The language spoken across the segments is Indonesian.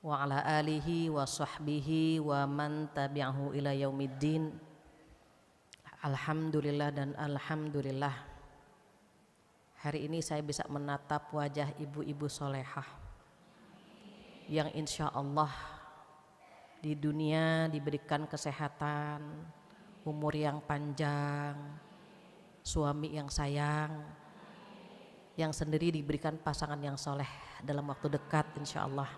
wa ala alihi wa sahbihi wa man tabi'ahu ila yaumiddin. Alhamdulillah dan alhamdulillah, hari ini saya bisa menatap wajah ibu-ibu solehah yang insya Allah di dunia diberikan kesehatan, umur yang panjang, suami yang sayang, yang sendiri diberikan pasangan yang soleh dalam waktu dekat insya Allah,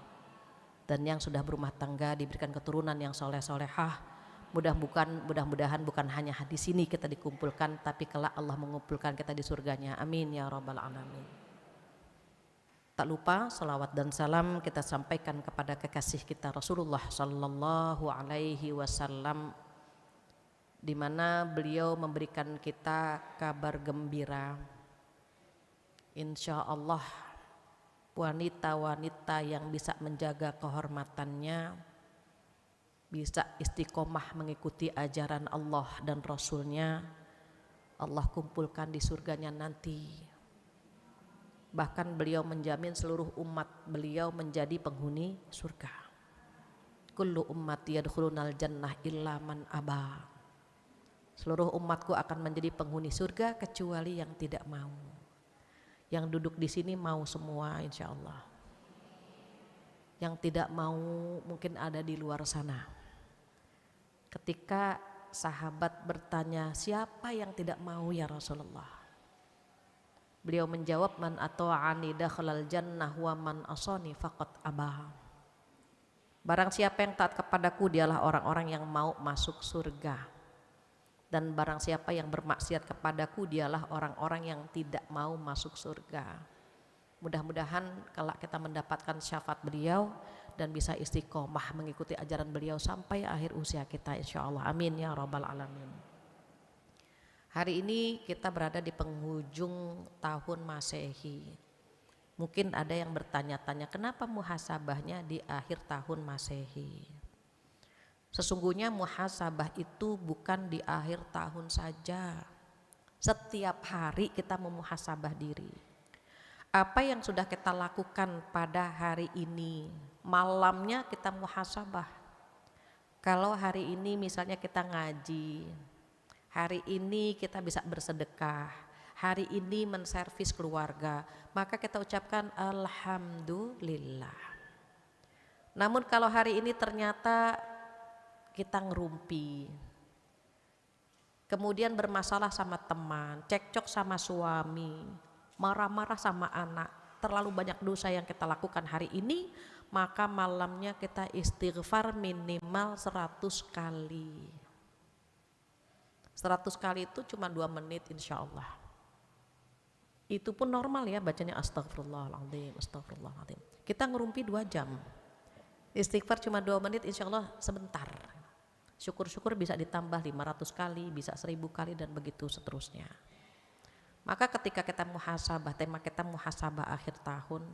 dan yang sudah berumah tangga diberikan keturunan yang soleh-solehah. Mudah-mudahan bukan hanya di sini kita dikumpulkan, tapi kelak Allah mengumpulkan kita di surganya. Amin ya rabbal alamin. Tak lupa salawat dan salam kita sampaikan kepada kekasih kita Rasulullah sallallahu alaihi wasallam, di mana beliau memberikan kita kabar gembira. Insya Allah wanita-wanita yang bisa menjaga kehormatannya, bisa istiqomah mengikuti ajaran Allah dan Rasulnya, Allah kumpulkan di surganya nanti. Bahkan beliau menjamin seluruh umat beliau menjadi penghuni surga. Kullu ummati yadkhulunal jannah illa man aba. Seluruh umatku akan menjadi penghuni surga kecuali yang tidak mau. Yang duduk di sini mau semua insya Allah. Yang tidak mau mungkin ada di luar sana. Ketika sahabat bertanya, siapa yang tidak mau ya Rasulullah? Beliau menjawab, man ata'ani dakhalal jannah wa man asani faqad aba. Barang siapa yang taat kepadaku, dialah orang-orang yang mau masuk surga. Dan barang siapa yang bermaksiat kepadaku, dialah orang-orang yang tidak mau masuk surga. Mudah-mudahan kalau kita mendapatkan syafaat beliau dan bisa istiqomah mengikuti ajaran beliau sampai akhir usia kita insya Allah. Amin ya rabbal alamin. Hari ini kita berada di penghujung tahun Masehi. Mungkin ada yang bertanya-tanya, kenapa muhasabahnya di akhir tahun Masehi? Sesungguhnya muhasabah itu bukan di akhir tahun saja. Setiap hari kita memuhasabah diri. Apa yang sudah kita lakukan pada hari ini, malamnya kita muhasabah. Kalau hari ini misalnya kita ngaji, hari ini kita bisa bersedekah, hari ini menservis keluarga, maka kita ucapkan alhamdulillah. Namun kalau hari ini ternyata kita ngerumpi, kemudian bermasalah sama teman, cekcok sama suami, marah-marah sama anak, terlalu banyak dosa yang kita lakukan hari ini, maka malamnya kita istighfar minimal 100 kali. 100 kali itu cuma 2 menit insya Allah. Itu pun normal ya bacanya astagfirullahaladzim, astagfirullahaladzim. Kita ngerumpi 2 jam. Istighfar cuma 2 menit insya Allah sebentar. Syukur-syukur bisa ditambah 500 kali, bisa 1000 kali dan begitu seterusnya. Maka ketika kita muhasabah, tema kita muhasabah akhir tahun,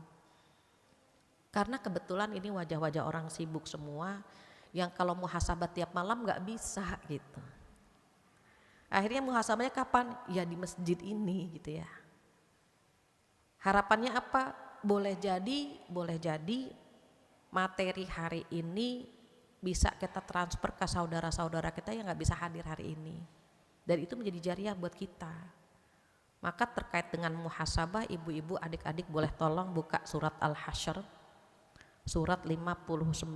karena kebetulan ini wajah-wajah orang sibuk semua yang kalau muhasabah tiap malam gak bisa gitu. Akhirnya muhasabahnya kapan? Ya di masjid ini gitu ya. Harapannya apa? Boleh jadi materi hari ini bisa kita transfer ke saudara-saudara kita yang gak bisa hadir hari ini. Dan itu menjadi jariah buat kita. Maka terkait dengan muhasabah, ibu-ibu, adik-adik boleh tolong buka surat Al-Hasyr, surat 59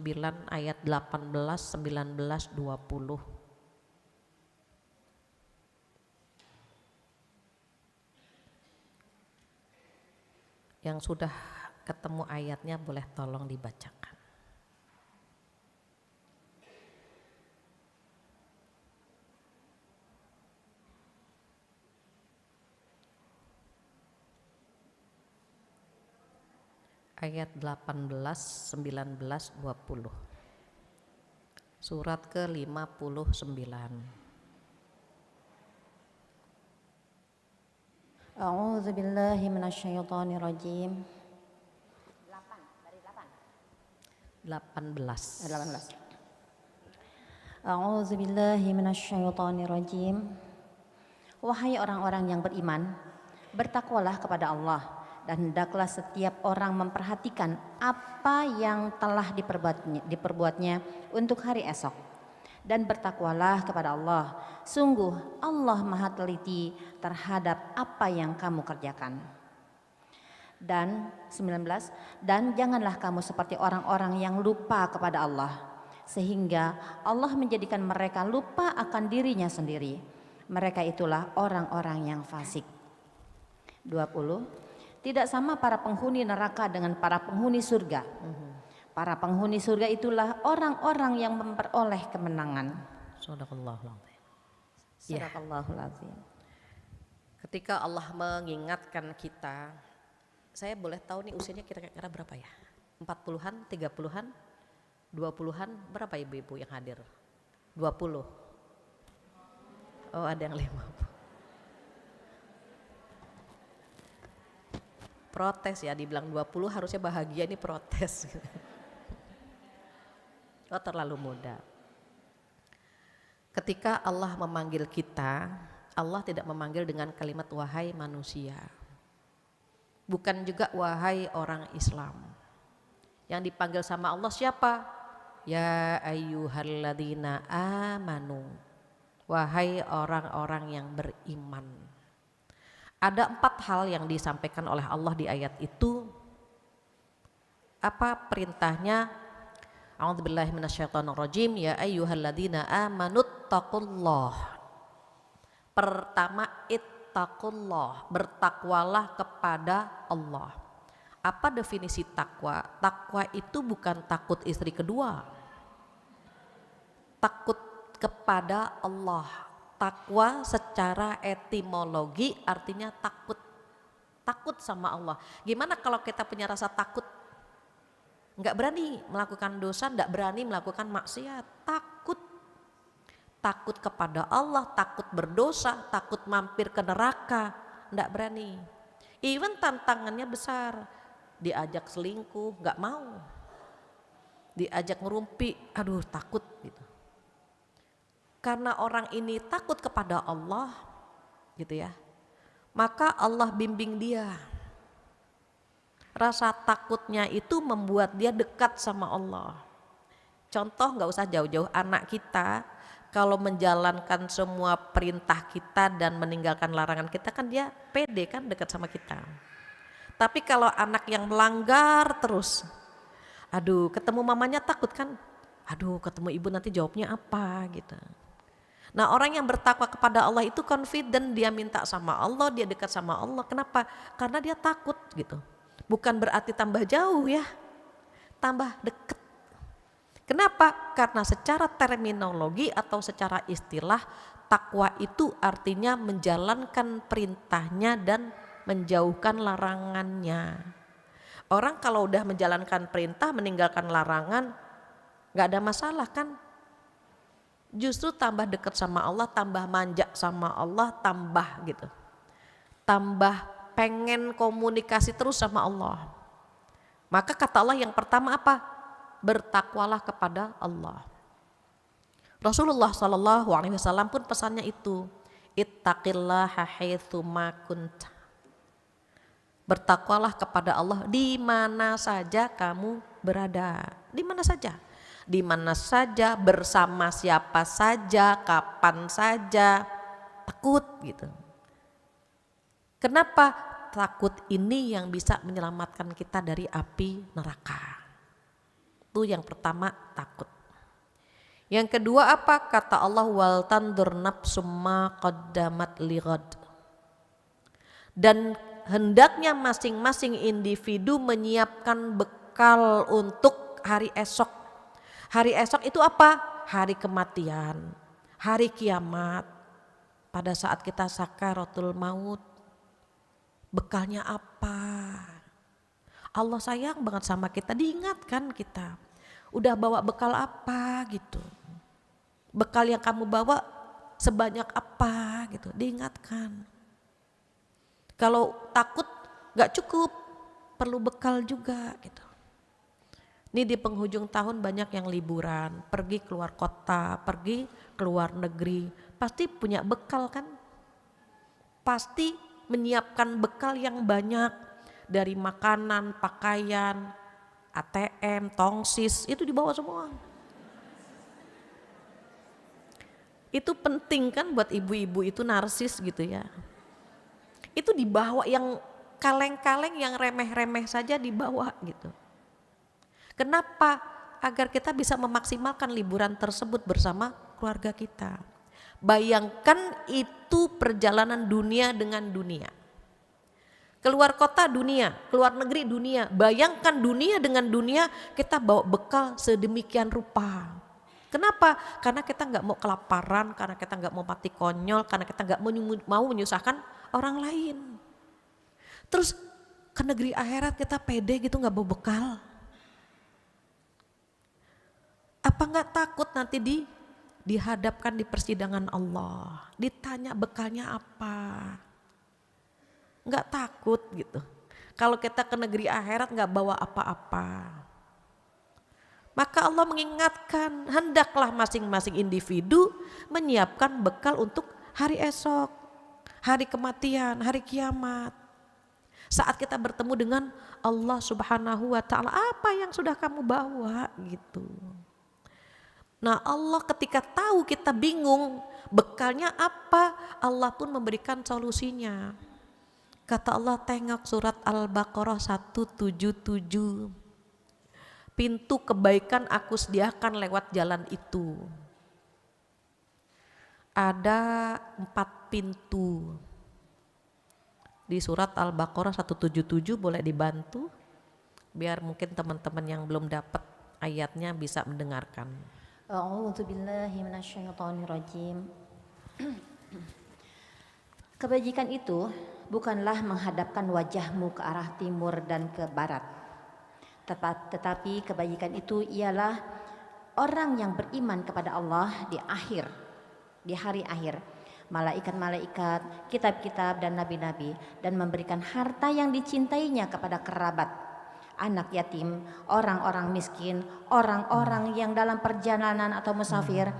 ayat 18, 19, 20. Yang sudah ketemu ayatnya boleh tolong dibacakan. Ayat 18, 19, 20. Surat ke-59. A'udzu billahi minasyaitonir rajim. 18. A'udzu billahi minasyaitonir rajim. Wahai orang-orang yang beriman, bertakwalah kepada Allah dan hendaklah setiap orang memperhatikan apa yang telah diperbuatnya untuk hari esok. Dan bertakwalah kepada Allah, sungguh Allah Maha teliti terhadap apa yang kamu kerjakan. Dan 19, dan janganlah kamu seperti orang-orang yang lupa kepada Allah, sehingga Allah menjadikan mereka lupa akan dirinya sendiri. Mereka itulah orang-orang yang fasik. 20, tidak sama para penghuni neraka dengan para penghuni surga. Para penghuni surga itulah orang-orang yang memperoleh kemenangan. Sadaqallahul azim. Sadaqallahul azim. Ketika Allah mengingatkan kita, saya boleh tahu nih usianya kira-kira berapa ya? 40-an, 30-an, 20-an, berapa ibu-ibu yang hadir? 20. Oh, ada yang 50. Protes ya, dibilang 20 harusnya bahagia, ini protes. Oh, terlalu muda. Ketika Allah memanggil kita, Allah tidak memanggil dengan kalimat wahai manusia. Bukan juga wahai orang Islam. Yang dipanggil sama Allah siapa? Ya ayyuhalladzina amanu. Wahai orang-orang yang beriman. Ada 4 hal yang disampaikan oleh Allah di ayat itu. Apa perintahnya? A'udzubillahi minasyaitonirrajim. Ya ayyuhalladzina amanuttaqullah. Pertama, ittaqullah, bertakwalah kepada Allah. Apa definisi takwa? Takwa itu bukan takut istri kedua. Takut kepada Allah. Takwa secara etimologi artinya takut. Takut sama Allah. Gimana kalau kita punya rasa takut? Enggak berani melakukan dosa, enggak berani melakukan maksiat. Takut. Takut kepada Allah, takut berdosa, takut mampir ke neraka. Enggak berani. Even tantangannya besar. Diajak selingkuh, enggak mau. Diajak ngerumpi, aduh takut gitu. Karena orang ini takut kepada Allah gitu ya, maka Allah bimbing dia. Rasa takutnya itu membuat dia dekat sama Allah. Contoh, nggak usah jauh-jauh, anak kita kalau menjalankan semua perintah kita dan meninggalkan larangan kita kan dia pede kan, dekat sama kita. Tapi kalau anak yang melanggar terus, aduh ketemu mamanya takut kan, aduh ketemu ibu nanti jawabnya apa gitu. Nah, orang yang bertakwa kepada Allah itu confident, dia minta sama Allah, dia dekat sama Allah. Kenapa? Karena dia takut gitu. Bukan berarti tambah jauh ya, tambah dekat. Kenapa? Karena secara terminologi atau secara istilah, takwa itu artinya menjalankan perintahnya dan menjauhkan larangannya. Orang kalau udah menjalankan perintah, meninggalkan larangan, gak ada masalah kan? Justru tambah dekat sama Allah, tambah manja sama Allah, tambah gitu. Tambah pengen komunikasi terus sama Allah. Maka kata Allah yang pertama apa? Bertakwalah kepada Allah. Rasulullah SAW pun pesannya itu, ittaqillaha haitsu ma kunta. Bertakwalah kepada Allah di mana saja kamu berada, di mana saja. Di mana saja, bersama siapa saja, kapan saja, takut gitu. Kenapa? Takut ini yang bisa menyelamatkan kita dari api neraka. Itu yang pertama, takut. Yang kedua apa? Kata Allah, wal tandur nafsum ma qaddamat lighad. Dan hendaknya masing-masing individu menyiapkan bekal untuk hari esok. Hari esok itu apa? Hari kematian, hari kiamat. Pada saat kita sakaratul maut, bekalnya apa? Allah sayang banget sama kita, diingatkan kita. Udah bawa bekal apa gitu. Bekal yang kamu bawa sebanyak apa gitu, diingatkan. Kalau takut gak cukup, perlu bekal juga gitu. Ini di penghujung tahun banyak yang liburan, pergi keluar kota, pergi keluar negeri, pasti punya bekal kan? Pasti menyiapkan bekal yang banyak. dari makanan, pakaian, ATM, tongsis, itu dibawa semua. Itu penting kan buat ibu-ibu itu narsis gitu ya. Itu dibawa, yang kaleng-kaleng, yang remeh-remeh saja dibawa gitu. Kenapa? Agar kita bisa memaksimalkan liburan tersebut bersama keluarga kita. Bayangkan itu perjalanan dunia dengan dunia. Keluar kota dunia, keluar negeri dunia. Bayangkan dunia dengan dunia, kita bawa bekal sedemikian rupa. Kenapa? Karena kita nggak mau kelaparan, karena kita nggak mau mati konyol, karena kita nggak mau menyusahkan orang lain. Terus ke negeri akhirat kita pede gitu nggak bawa bekal. Apa nggak takut nanti dihadapkan di persidangan Allah, ditanya bekalnya apa? Nggak takut gitu. Kalau kita ke negeri akhirat nggak bawa apa-apa. Maka Allah mengingatkan, hendaklah masing-masing individu menyiapkan bekal untuk hari esok, hari kematian, hari kiamat. Saat kita bertemu dengan Allah Subhanahu wa taala, apa yang sudah kamu bawa gitu. Nah, Allah ketika tahu kita bingung bekalnya apa, Allah pun memberikan solusinya. Kata Allah, tengok surat Al-Baqarah 177. Pintu kebaikan aku sediakan lewat jalan itu. Ada 4 pintu. Di surat Al-Baqarah 177, boleh dibantu biar mungkin teman-teman yang belum dapat ayatnya bisa mendengarkan. A'udzubillahi minasyaitonirrajim. Kebajikan itu bukanlah menghadapkan wajahmu ke arah timur dan ke barat. Tetapi kebajikan itu ialah orang yang beriman kepada Allah di hari akhir, malaikat-malaikat, kitab-kitab dan nabi-nabi, dan memberikan harta yang dicintainya kepada kerabat, anak yatim, orang-orang miskin, orang-orang yang dalam perjalanan atau musafir,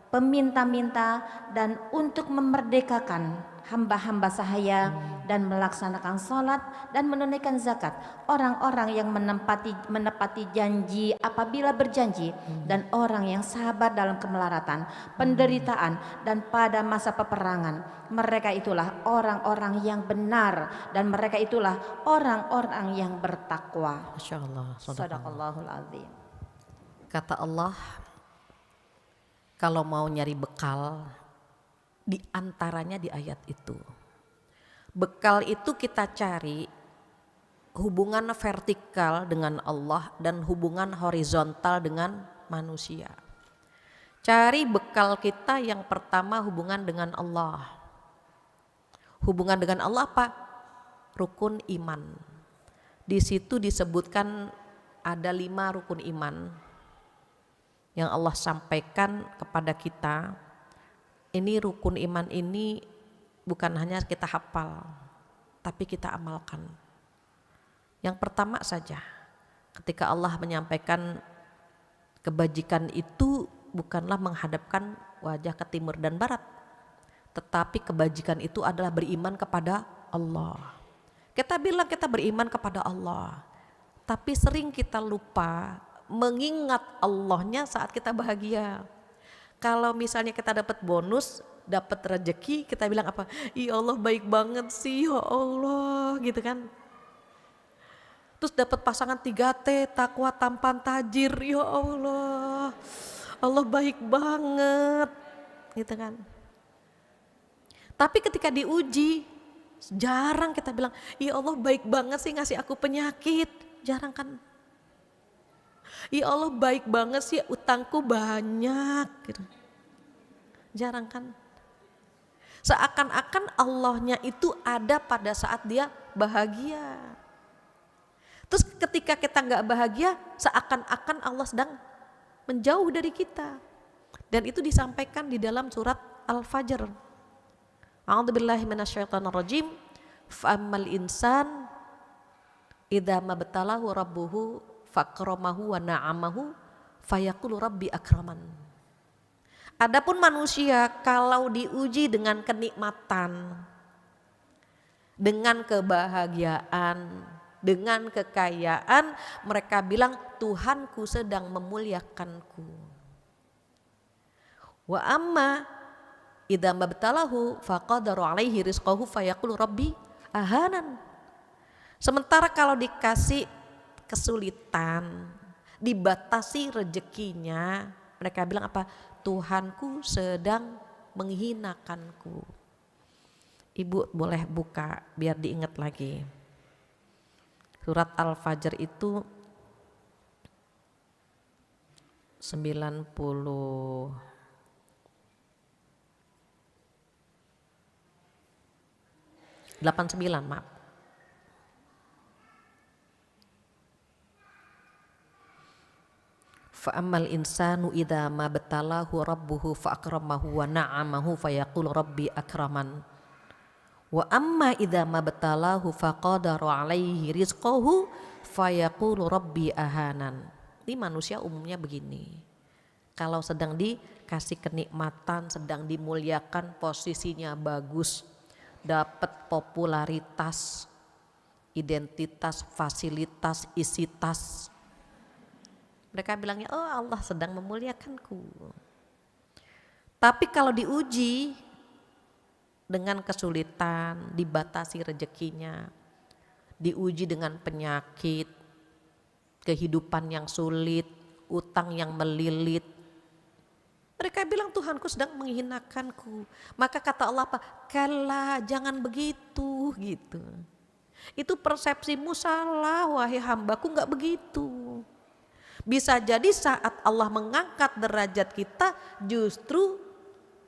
peminta-minta, dan untuk memerdekakan hamba-hamba sahaya dan melaksanakan salat dan menunaikan zakat, orang-orang yang menepati janji apabila berjanji, dan orang yang sabar dalam kemelaratan, penderitaan, dan pada masa peperangan. Mereka itulah orang-orang yang benar, dan mereka itulah orang-orang yang bertakwa. Masya Allah. Shadaqallahul azim. Kata Allah, kalau mau nyari bekal, di antaranya di ayat itu. Bekal itu kita cari hubungan vertikal dengan Allah dan hubungan horizontal dengan manusia. Cari bekal kita yang pertama hubungan dengan Allah. Hubungan dengan Allah apa? Rukun iman. Di situ disebutkan ada 5 rukun iman yang Allah sampaikan kepada kita. Ini rukun iman ini bukan hanya kita hafal, tapi kita amalkan. Yang pertama saja, ketika Allah menyampaikan kebajikan itu bukanlah menghadapkan wajah ke timur dan barat, tetapi kebajikan itu adalah beriman kepada Allah. Kita bilang kita beriman kepada Allah, tapi sering kita lupa mengingat Allahnya saat kita bahagia. Kalau misalnya kita dapat bonus, dapat rezeki, kita bilang apa? Ya Allah baik banget sih, ya Allah, gitu kan. Terus dapat pasangan 3T, takwa, tampan, tajir, ya Allah, Allah baik banget, gitu kan. Tapi ketika diuji, jarang kita bilang, ya Allah baik banget sih ngasih aku penyakit, jarang kan. Ya Allah baik banget sih utangku banyak gitu. Jarang kan. Seakan-akan Allahnya itu ada pada saat dia bahagia. Terus ketika kita gak bahagia, seakan-akan Allah sedang menjauh dari kita. Dan itu disampaikan di dalam surat Al-Fajr. A'udzubillahi minasyaitonirrajim. Fa'ammal insan idza mabtalahu rabbuhu fakramahu wa na'amahu fayaqulu rabbi akraman. Adapun manusia kalau diuji dengan kenikmatan, dengan kebahagiaan, Dengan kekayaan mereka bilang Tuhanku sedang memuliakanku. Wa amma idza mabtalahu faqadaru alaihi rizqahu fayaqulu rabbi ahanan. Sementara kalau dikasih kesulitan, dibatasi rezekinya, mereka bilang apa? Tuhanku sedang menghinakanku. Ibu boleh buka biar diingat lagi. Surat Al-Fajr itu 89, maaf. Fa'ammal insanu idza ma batalahu rabbuhu fa'akramahu wa na'amahu fayaqul rabbi akraman. Wa amma idza ma batalahu faqadara alaihi rizqahu fayaqulu rabbi ahanan. Ini manusia umumnya begini. Kalau sedang dikasih kenikmatan, sedang dimuliakan, posisinya bagus, dapat popularitas, identitas, fasilitas, isi tas. Mereka bilangnya, oh Allah sedang memuliakanku. Tapi kalau diuji dengan kesulitan, dibatasi rezekinya, diuji dengan penyakit, kehidupan yang sulit, utang yang melilit, mereka bilang Tuhanku sedang menghinakanku. Maka kata Allah apa? Kalla, jangan begitu gitu. Itu persepsimu salah, wahai hambaku, enggak begitu. Bisa jadi saat Allah mengangkat derajat kita justru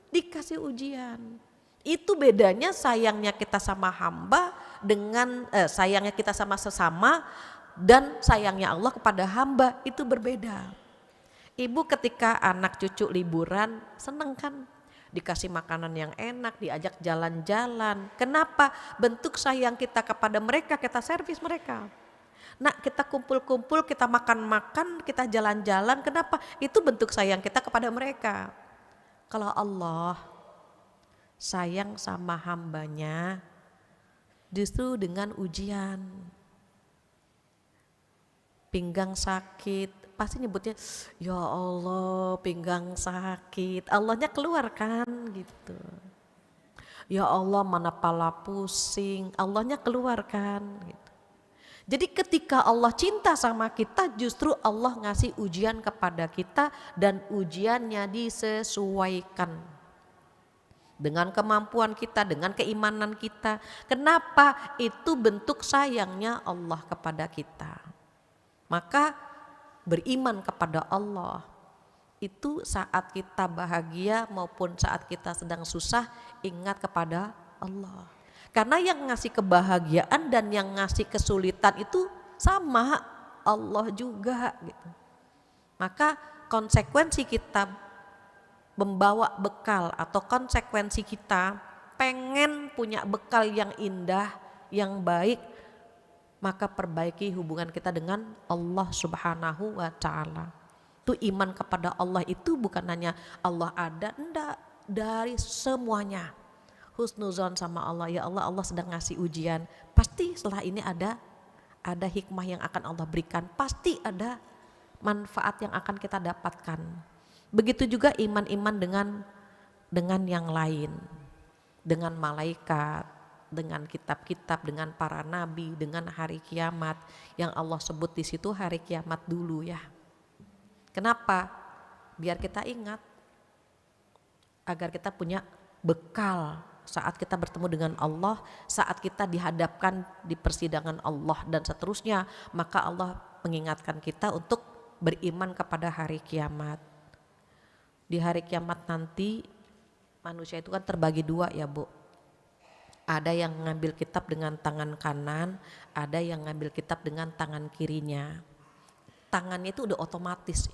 dikasih ujian. Itu bedanya sayangnya kita sama hamba dengan sayangnya kita sama sesama dan sayangnya Allah kepada hamba itu berbeda. Ibu ketika anak cucu liburan seneng kan? Dikasih makanan yang enak, diajak jalan-jalan. Kenapa? Bentuk sayang kita kepada mereka, kita servis mereka. Nah kita kumpul-kumpul, kita makan-makan, kita jalan-jalan. Kenapa? Itu bentuk sayang kita kepada mereka. Kalau Allah sayang sama hambanya justru dengan ujian. Pinggang sakit, pasti nyebutnya ya Allah pinggang sakit. Allahnya keluar kan gitu. Ya Allah mana pala pusing, Allahnya keluar kan gitu. Jadi ketika Allah cinta sama kita justru Allah ngasih ujian kepada kita dan ujiannya disesuaikan dengan kemampuan kita, dengan keimanan kita. Kenapa? Itu bentuk sayangnya Allah kepada kita. Maka beriman kepada Allah itu saat kita bahagia maupun saat kita sedang susah ingat kepada Allah. Karena yang ngasih kebahagiaan dan yang ngasih kesulitan itu sama Allah juga gitu. Maka konsekuensi kita membawa bekal atau konsekuensi kita pengen punya bekal yang indah, yang baik, maka perbaiki hubungan kita dengan Allah Subhanahu wa Ta'ala. Itu iman kepada Allah itu bukan hanya Allah ada, enggak, dari semuanya. Husnuzon sama Allah, ya Allah, Allah sedang ngasih ujian. Pasti setelah ini ada hikmah yang akan Allah berikan, pasti ada manfaat yang akan kita dapatkan. Begitu juga iman-iman dengan yang lain, dengan malaikat, dengan kitab-kitab, dengan para nabi, dengan hari kiamat yang Allah sebut di situ hari kiamat dulu ya. Kenapa? Biar kita ingat, agar kita punya bekal saat kita bertemu dengan Allah, saat kita dihadapkan di persidangan Allah dan seterusnya, maka Allah mengingatkan kita untuk beriman kepada hari kiamat. Di hari kiamat nanti manusia itu kan terbagi dua ya Bu. Ada yang ngambil kitab dengan tangan kanan, ada yang ngambil kitab dengan tangan kirinya. Tangannya itu udah otomatis.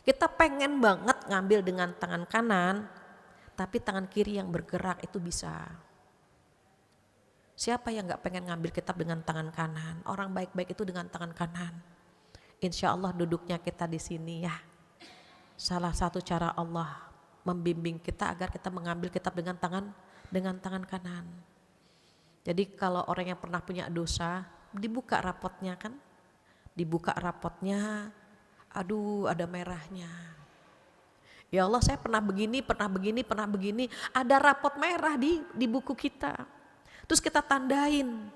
Kita pengen banget ngambil dengan tangan kanan, tapi tangan kiri yang bergerak itu bisa. Siapa yang gak pengen ngambil kitab dengan tangan kanan? Orang baik-baik itu dengan tangan kanan. Insya Allah duduknya kita di sini ya. Salah satu cara Allah membimbing kita agar kita mengambil kitab dengan tangan kanan. Jadi kalau orang yang pernah punya dosa, dibuka rapotnya kan, dibuka rapotnya, aduh ada merahnya. Ya Allah, saya pernah begini, ada rapot merah di buku kita. Terus kita tandain,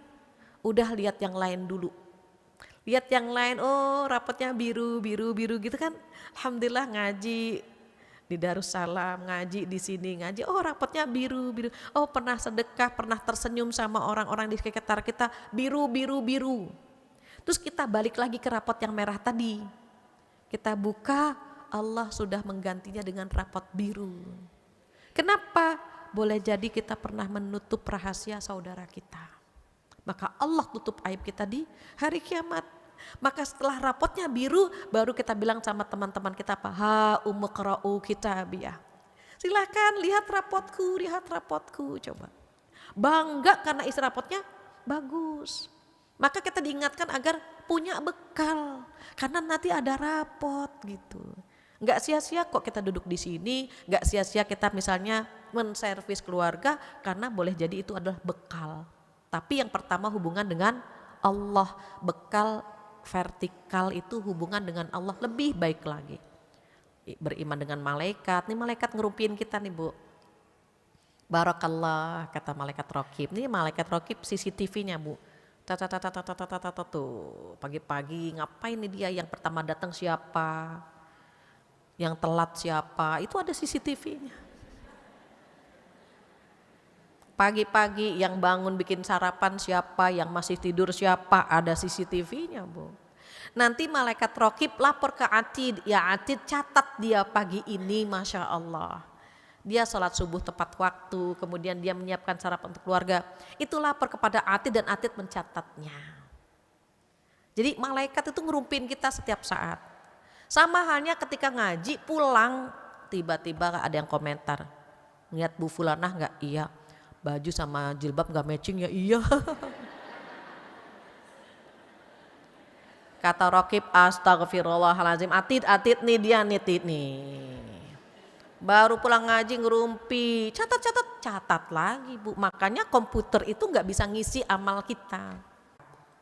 udah lihat yang lain dulu. Lihat yang lain, oh rapotnya biru gitu kan. Alhamdulillah ngaji di Darussalam, ngaji di sini, ngaji, oh rapotnya biru. Oh pernah sedekah, pernah tersenyum sama orang-orang di sekitar kita, biru. Terus kita balik lagi ke rapot yang merah tadi. Kita buka, Allah sudah menggantinya dengan rapot biru. Kenapa? Boleh jadi kita pernah menutup rahasia saudara kita. Maka Allah tutup aib kita di hari kiamat. Maka setelah rapotnya biru, baru kita bilang sama teman-teman kita, ha umqra'u kitabiyah. Silakan lihat rapotku, coba. Bangga karena isi rapotnya bagus. Maka kita diingatkan agar punya bekal, karena nanti ada rapot gitu. Nggak sia-sia kok kita duduk di sini, nggak sia-sia kita misalnya menservis keluarga, karena boleh jadi itu adalah bekal. Tapi yang pertama hubungan dengan Allah, bekal vertikal itu hubungan dengan Allah lebih baik lagi. Beriman dengan malaikat, nih malaikat ngerupin kita nih Bu. Barakallah kata malaikat Raqib, nih malaikat Raqib CCTV-nya Bu. Tuh pagi-pagi ngapain nih dia, yang pertama datang siapa, yang telat siapa, itu ada CCTV-nya. Pagi-pagi yang bangun bikin sarapan siapa, yang masih tidur siapa, ada CCTV-nya Bu. Nanti malaikat Raqib lapor ke Atid, ya Atid catat dia pagi ini Masya Allah. Dia sholat subuh tepat waktu, kemudian dia menyiapkan sarapan untuk keluarga. Itu lapor kepada Atid dan Atid mencatatnya. Jadi malaikat itu ngerumpin kita setiap saat. Sama halnya ketika ngaji pulang, tiba-tiba ada yang komentar, lihat Bu Fulanah nggak? Iya. Baju sama jilbab nggak matching ya? Iya. Kata Raqib, astagfirullahaladzim, Atid nih dia nih. Baru pulang ngaji ngerumpi, catat lagi Bu. Makanya komputer itu nggak bisa ngisi amal kita.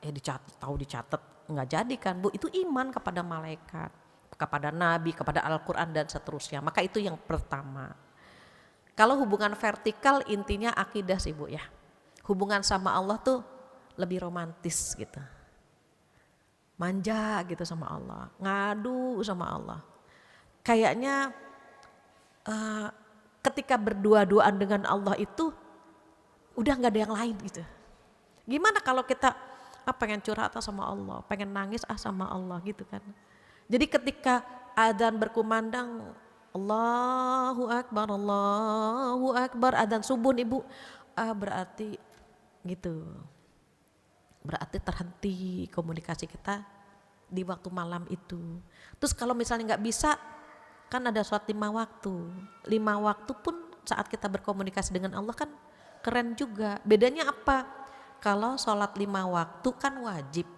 Dicatat, nggak jadi kan Bu. Itu iman kepada malaikat, kepada Nabi, kepada Al-Quran dan seterusnya. Maka itu yang pertama. Kalau hubungan vertikal intinya akidah sih Bu ya. Hubungan sama Allah tuh lebih romantis gitu. Manja gitu sama Allah, ngadu sama Allah. Kayaknya ketika berdua-duaan dengan Allah itu udah nggak ada yang lain gitu. Gimana kalau kita pengen curhat sama Allah, pengen nangis sama Allah gitu kan. Jadi ketika adzan berkumandang, Allahu Akbar, adzan subuh nih Bu, berarti gitu. Berarti terhenti komunikasi kita di waktu malam itu. Terus kalau misalnya nggak bisa, kan ada sholat 5 waktu. 5 waktu pun saat kita berkomunikasi dengan Allah kan keren juga. Bedanya apa? Kalau sholat 5 waktu kan wajib.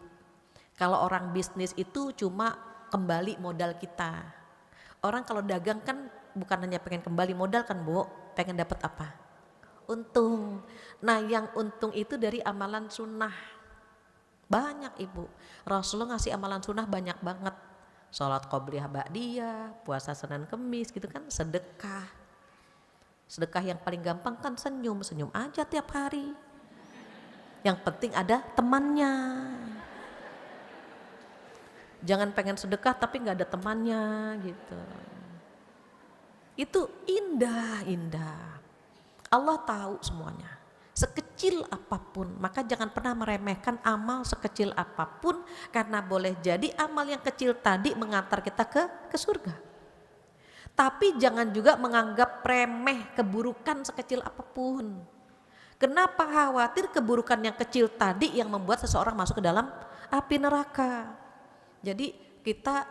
Kalau orang bisnis itu cuma kembali modal kita. Orang kalau dagang kan bukan hanya pengen kembali modal kan Bu, pengen dapat apa? Untung. Nah yang untung itu dari amalan sunnah. Banyak Ibu, Rasulullah ngasih amalan sunnah banyak banget. Sholat qobliyah ba'diyah, puasa Senin Kemis gitu kan, sedekah. Sedekah yang paling gampang kan senyum aja tiap hari. Yang penting ada temannya. Jangan pengen sedekah tapi nggak ada temannya gitu. Itu indah. Allah tahu semuanya. Sekecil apapun, maka jangan pernah meremehkan amal sekecil apapun, karena boleh jadi amal yang kecil tadi mengantar kita ke surga. Tapi jangan juga menganggap remeh keburukan sekecil apapun. Kenapa khawatir keburukan yang kecil tadi yang membuat seseorang masuk ke dalam api neraka? Jadi kita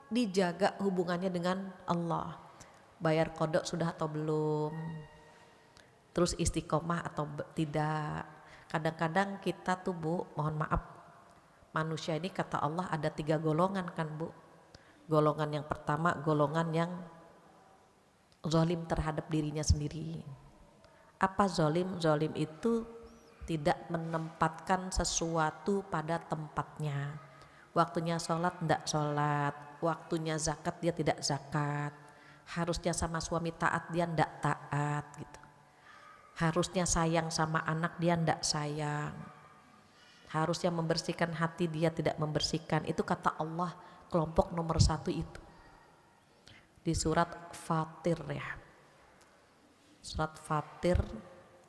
dijaga hubungannya dengan Allah. Bayar kodok sudah atau belum? Terus istiqomah atau tidak. Kadang-kadang kita tuh Bu, mohon maaf, manusia ini kata Allah ada 3 golongan kan Bu. Golongan yang pertama, golongan yang zalim terhadap dirinya sendiri. Apa zalim? Zalim itu tidak menempatkan sesuatu pada tempatnya. Waktunya sholat tidak sholat, waktunya zakat dia tidak zakat, harusnya sama suami taat dia tidak taat gitu. Harusnya sayang sama anak dia tidak sayang, harusnya membersihkan hati dia tidak membersihkan. Itu kata Allah kelompok nomor 1 itu di surat Fatir ya, surat Fatir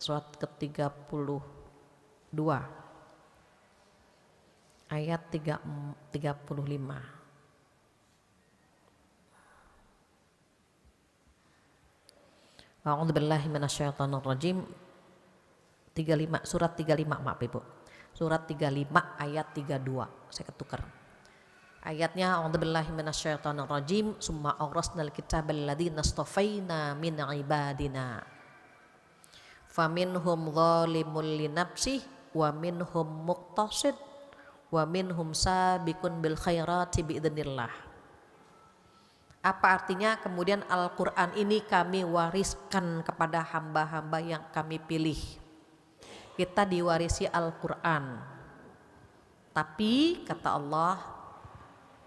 surat ke-32 ayat 35. A'udzubillahi minasyaitonirrajim. 35 surat 35, maaf Ibu. Surat 35 ayat 32. Saya ketukar. Ayatnya a'udzubillahi minasyaitonirrajim, summa awrasnal kitabal ladzina astafaina min ibadina. Faminhum zalimul linafsih wa minhum muqtasid wa minhum sabiqun bil khairati biidznillah. Apa artinya? Kemudian Al-Quran ini kami wariskan kepada hamba-hamba yang kami pilih. Kita diwarisi Al-Quran. Tapi kata Allah,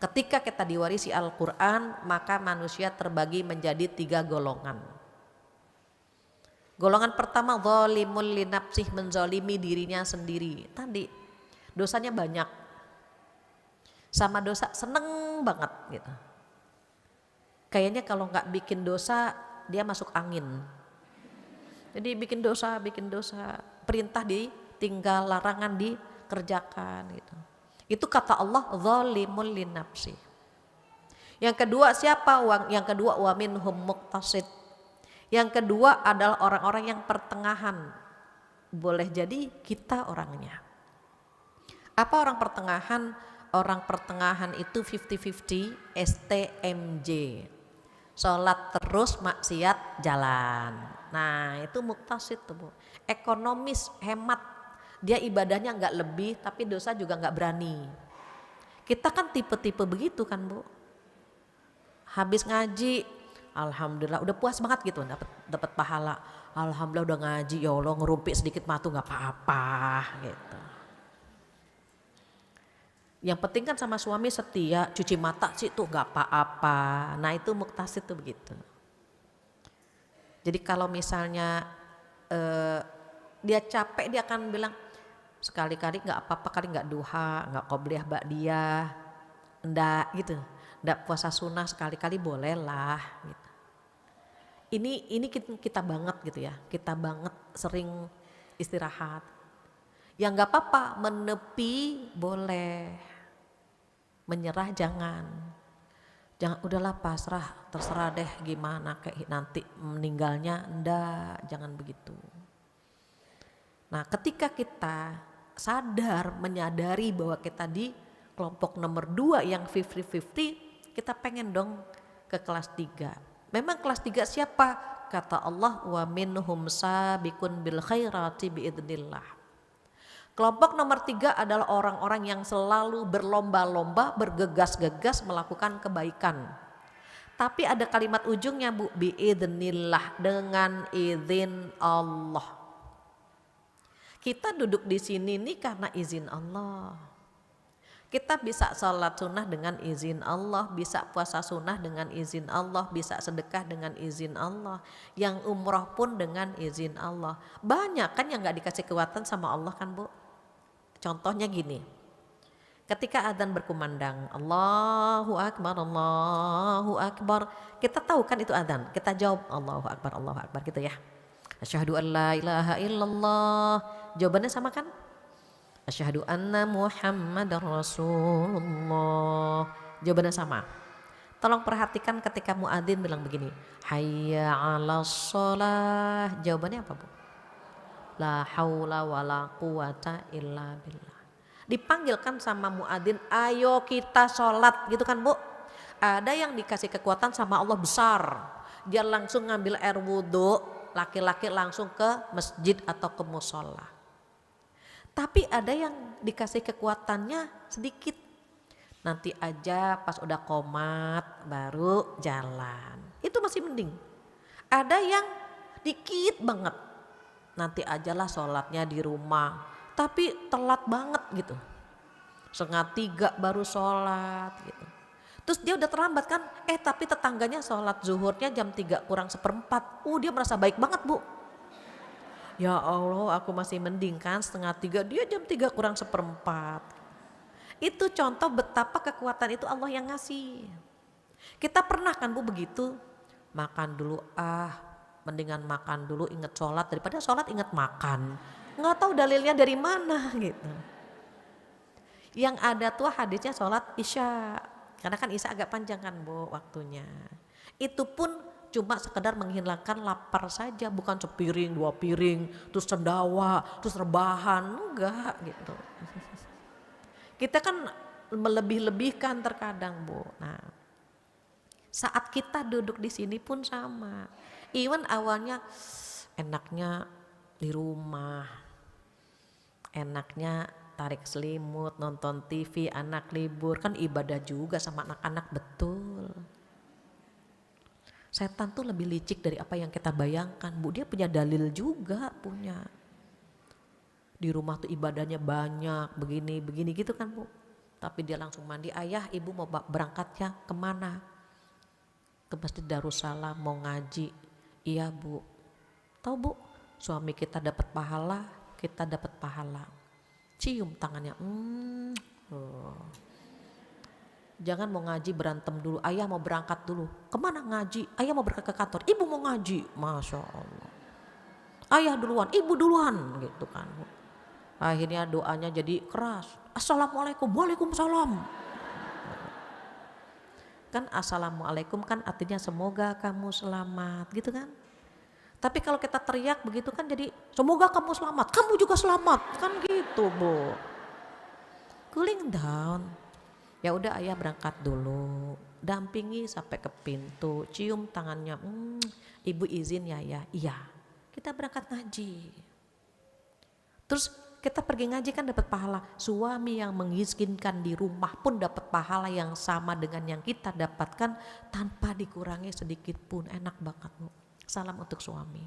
ketika kita diwarisi Al-Quran, maka manusia terbagi menjadi 3 golongan. Golongan pertama, zalimul linafsih, menzalimi dirinya sendiri. Tadi dosanya banyak, sama dosa seneng banget gitu. Kayaknya kalau nggak bikin dosa dia masuk angin. Jadi bikin dosa, perintah ditinggal, larangan dikerjakan gitu. Itu kata Allah zalimul linafsi. Yang kedua siapa? Yang kedua wa minhum muqtasid. Yang kedua adalah orang-orang yang pertengahan. Boleh jadi kita orangnya. Apa orang pertengahan? Orang pertengahan itu 50-50 STMJ. Sholat terus, maksiat jalan. Nah itu muqtasid tuh Bu. Ekonomis, hemat. Dia ibadahnya nggak lebih tapi dosa juga nggak berani. Kita kan tipe-tipe begitu kan Bu. Habis ngaji, alhamdulillah udah puas banget gitu, dapat pahala. Alhamdulillah udah ngaji, ya Allah ngerumpi sedikit matu nggak apa-apa gitu. Yang penting kan sama suami setia, cuci mata sih tuh gak apa-apa. Nah itu muqtasid tuh begitu. Jadi kalau misalnya dia capek, dia akan bilang sekali-kali gak apa-apa, kali gak duha, gak qobliyah ba'diyah, enggak gitu. Enggak puasa sunnah sekali-kali bolehlah gitu. Ini kita banget gitu ya, kita banget sering istirahat. Ya nggak apa-apa, menepi boleh, menyerah jangan udahlah pasrah, terserah deh gimana kayak nanti meninggalnya, enggak, jangan begitu. Nah ketika kita sadar, menyadari bahwa kita di kelompok nomor 2 yang 50-50, kita pengen dong ke kelas 3. Memang kelas 3 siapa? Kata Allah wa minhum sabiqun bil khairati biidznillah. Kelompok nomor 3 adalah orang-orang yang selalu berlomba-lomba, bergegas-gegas melakukan kebaikan. Tapi ada kalimat ujungnya Bu, biidznillah, dengan izin Allah. Kita duduk di sini nih karena izin Allah. Kita bisa sholat sunnah dengan izin Allah, bisa puasa sunnah dengan izin Allah, bisa sedekah dengan izin Allah, yang umroh pun dengan izin Allah. Banyak kan yang gak dikasih kekuatan sama Allah kan Bu. Contohnya gini, ketika adzan berkumandang, Allahu Akbar, kita tahu kan itu adzan, kita jawab Allahu Akbar gitu ya. Asyhadu an la ilaha illallah, jawabannya sama kan? Asyhadu anna Muhammadar Rasulullah, jawabannya sama. Tolong perhatikan ketika muadzin bilang begini, hayya 'alas shalah, jawabannya apa Bu? La haula wala quwata illa billah. Dipanggilkan sama muadzin, ayo kita sholat gitu kan Bu. Ada yang dikasih kekuatan sama Allah besar, dia langsung ngambil air wudhu, laki-laki langsung ke masjid atau ke musola. Tapi ada yang dikasih kekuatannya sedikit, nanti aja pas udah qomat baru jalan, itu masih mending. Ada yang dikit banget, nanti ajalah sholatnya di rumah. Tapi telat banget gitu. 2:30 baru sholat gitu. Terus dia udah terlambat kan, tapi tetangganya sholat zuhurnya jam 3 kurang seperempat. Dia merasa baik banget bu. Ya Allah, aku masih mending kan 2:30, dia jam 3 kurang seperempat. Itu contoh betapa kekuatan itu Allah yang ngasih. Kita pernah kan bu begitu, makan dulu mendingan makan dulu inget sholat daripada sholat inget makan. Nggak tahu dalilnya dari mana gitu. Yang ada tuh hadisnya sholat isya, karena kan isya agak panjang kan bu waktunya. Itu pun cuma sekedar menghilangkan lapar saja, bukan sepiring, 2 piring, terus cendawa, terus rebahan, enggak gitu. Kita kan melebih-lebihkan terkadang bu. Nah, saat kita duduk di sini pun sama. Even awalnya enaknya di rumah, enaknya tarik selimut, nonton TV, anak libur, kan ibadah juga sama anak-anak betul. Setan tuh lebih licik dari apa yang kita bayangkan bu, dia punya dalil juga punya. Di rumah tuh ibadahnya banyak, begini gitu kan bu. Tapi dia langsung mandi, ayah ibu mau berangkatnya kemana? Ke Masjid Darussalam mau ngaji. Iya bu. Tahu bu, suami kita dapat pahala, kita dapat pahala. Cium tangannya. Jangan mau ngaji berantem dulu, ayah mau berangkat dulu. Kemana ngaji? Ayah mau berangkat ke kantor, ibu mau ngaji. Masya Allah. Ayah duluan, ibu duluan gitu kan. Akhirnya doanya jadi keras. Assalamualaikum, waalaikumsalam. Kan assalamualaikum kan artinya semoga kamu selamat gitu kan. Tapi kalau kita teriak begitu kan jadi semoga kamu selamat, kamu juga selamat kan gitu bu. Cooling down. Ya udah ayah berangkat dulu, dampingi sampai ke pintu, cium tangannya, ibu izin ya ya, iya. Kita berangkat ngaji. Terus kita pergi ngaji kan dapat pahala. Suami yang mengiskinkan di rumah pun dapat pahala yang sama dengan yang kita dapatkan tanpa dikurangi sedikit pun. Enak banget bu. Salam untuk suami.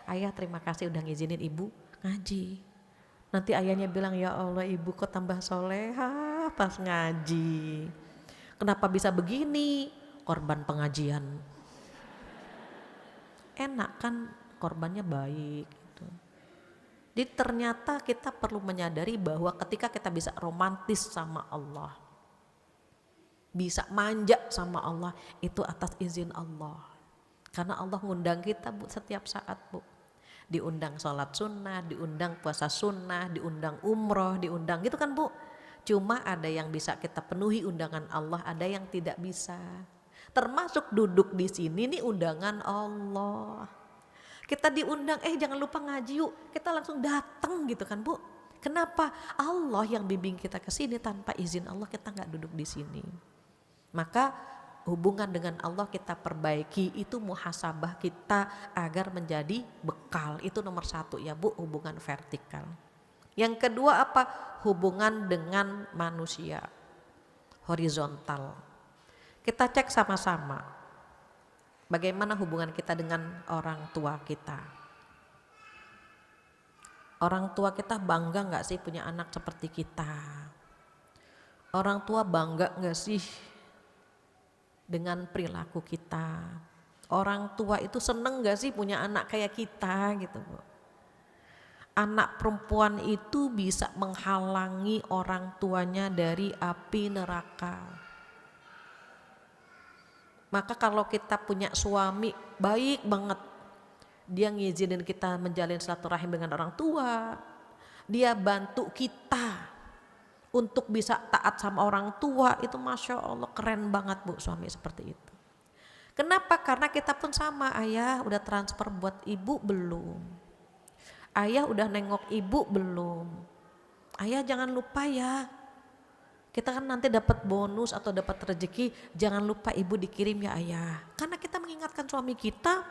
Ayah terima kasih udah ngizinin ibu ngaji. Nanti ayahnya bilang ya Allah ibu kok tambah soleha pas ngaji. Kenapa bisa begini? Korban pengajian. Enak kan korbannya baik. Jadi ternyata kita perlu menyadari bahwa ketika kita bisa romantis sama Allah, bisa manja sama Allah, itu atas izin Allah. Karena Allah ngundang kita bu setiap saat bu. Diundang sholat sunnah, diundang puasa sunnah, diundang umroh, diundang gitu kan bu. Cuma ada yang bisa kita penuhi undangan Allah, ada yang tidak bisa. Termasuk duduk di sini nih undangan Allah. Kita diundang, jangan lupa ngaji yuk, kita langsung datang gitu kan bu. Kenapa? Allah yang bimbing kita ke sini, tanpa izin Allah kita nggak duduk di sini. Maka hubungan dengan Allah kita perbaiki, itu muhasabah kita agar menjadi bekal. Itu nomor 1 ya bu, hubungan vertikal. Yang kedua apa? Hubungan dengan manusia, horizontal. Kita cek sama-sama. Bagaimana hubungan kita dengan orang tua kita? Orang tua kita bangga gak sih punya anak seperti kita? Orang tua bangga gak sih dengan perilaku kita? Orang tua itu seneng gak sih punya anak kayak kita gitu bu? Anak perempuan itu bisa menghalangi orang tuanya dari api neraka. Maka kalau kita punya suami baik banget, dia ngizinin kita menjalin silaturahim dengan orang tua, dia bantu kita untuk bisa taat sama orang tua, itu Masya Allah keren banget bu suami seperti itu. Kenapa? Karena kita pun sama, ayah udah transfer buat ibu belum? Ayah udah nengok ibu belum? Ayah jangan lupa ya, kita kan nanti dapat bonus atau dapat rezeki, jangan lupa ibu dikirim ya ayah. Karena kita mengingatkan suami kita,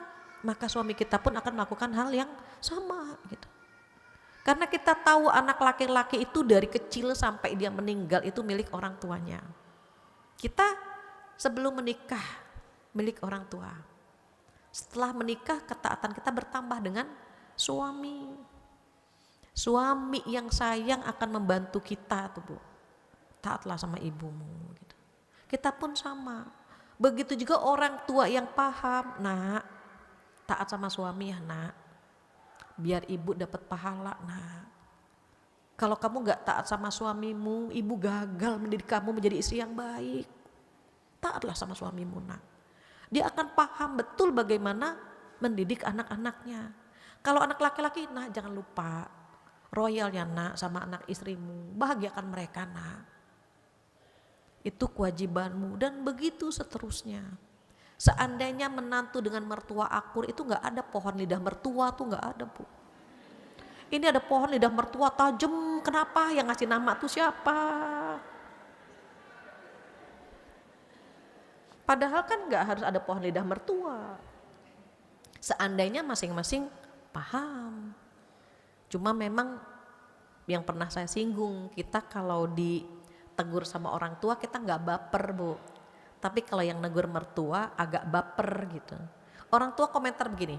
maka suami kita pun akan melakukan hal yang sama gitu. Karena kita tahu anak laki-laki itu dari kecil sampai dia meninggal itu milik orang tuanya. Kita sebelum menikah milik orang tua. Setelah menikah ketaatan kita bertambah dengan Suami. Suami yang sayang akan membantu kita tuh Bu. Taatlah sama ibumu gitu. Kita pun sama. Begitu juga orang tua yang paham, nak, taat sama suami ya nak. Biar ibu dapat pahala nak. Kalau kamu gak taat sama suamimu, ibu gagal mendidik kamu menjadi istri yang baik. Taatlah sama suamimu nak. Dia akan paham betul bagaimana mendidik anak-anaknya. Kalau anak laki-laki, nak jangan lupa royal ya nak sama anak istrimu. Bahagiakan mereka nak. Itu kewajibanmu dan begitu seterusnya. Seandainya menantu dengan mertua akur itu gak ada pohon lidah mertua tuh gak ada Bu. Ini ada pohon lidah mertua tajam, kenapa? Yang ngasih nama tuh siapa? Padahal kan gak harus ada pohon lidah mertua. Seandainya masing-masing paham. Cuma memang yang pernah saya singgung, kita kalau ditegur sama orang tua kita gak baper Bu. Tapi kalau yang negur mertua agak baper gitu. Orang tua komentar begini,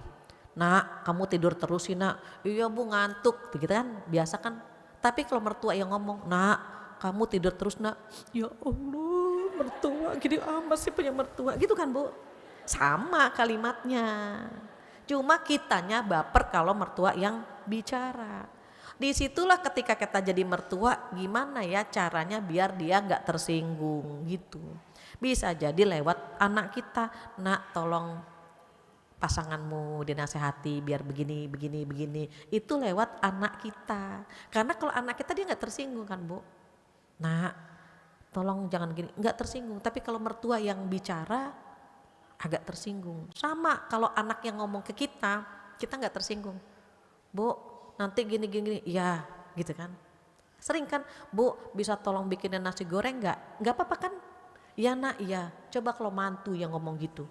nak kamu tidur terus sih nak, iya Bu ngantuk begitu kan, biasa kan. Tapi kalau mertua yang ngomong, nak kamu tidur terus nak, ya Allah mertua gini amat sih punya mertua gitu kan Bu. Sama kalimatnya, cuma kitanya baper kalau mertua yang bicara. Disitulah ketika kita jadi mertua gimana ya caranya biar dia gak tersinggung gitu. Bisa jadi lewat anak kita, nak tolong pasanganmu dinasehati biar begini, begini, begini. Itu lewat anak kita. Karena kalau anak kita dia gak tersinggung kan Bu. Nak tolong jangan gini, gak tersinggung. Tapi kalau mertua yang bicara agak tersinggung. Sama kalau anak yang ngomong ke kita gak tersinggung. Bu nanti gini, gini, ya gitu kan. Sering kan, Bu bisa tolong bikinin nasi goreng gak? Gak apa-apa kan? Ya nak, iya. Coba kalau mantu yang ngomong gitu.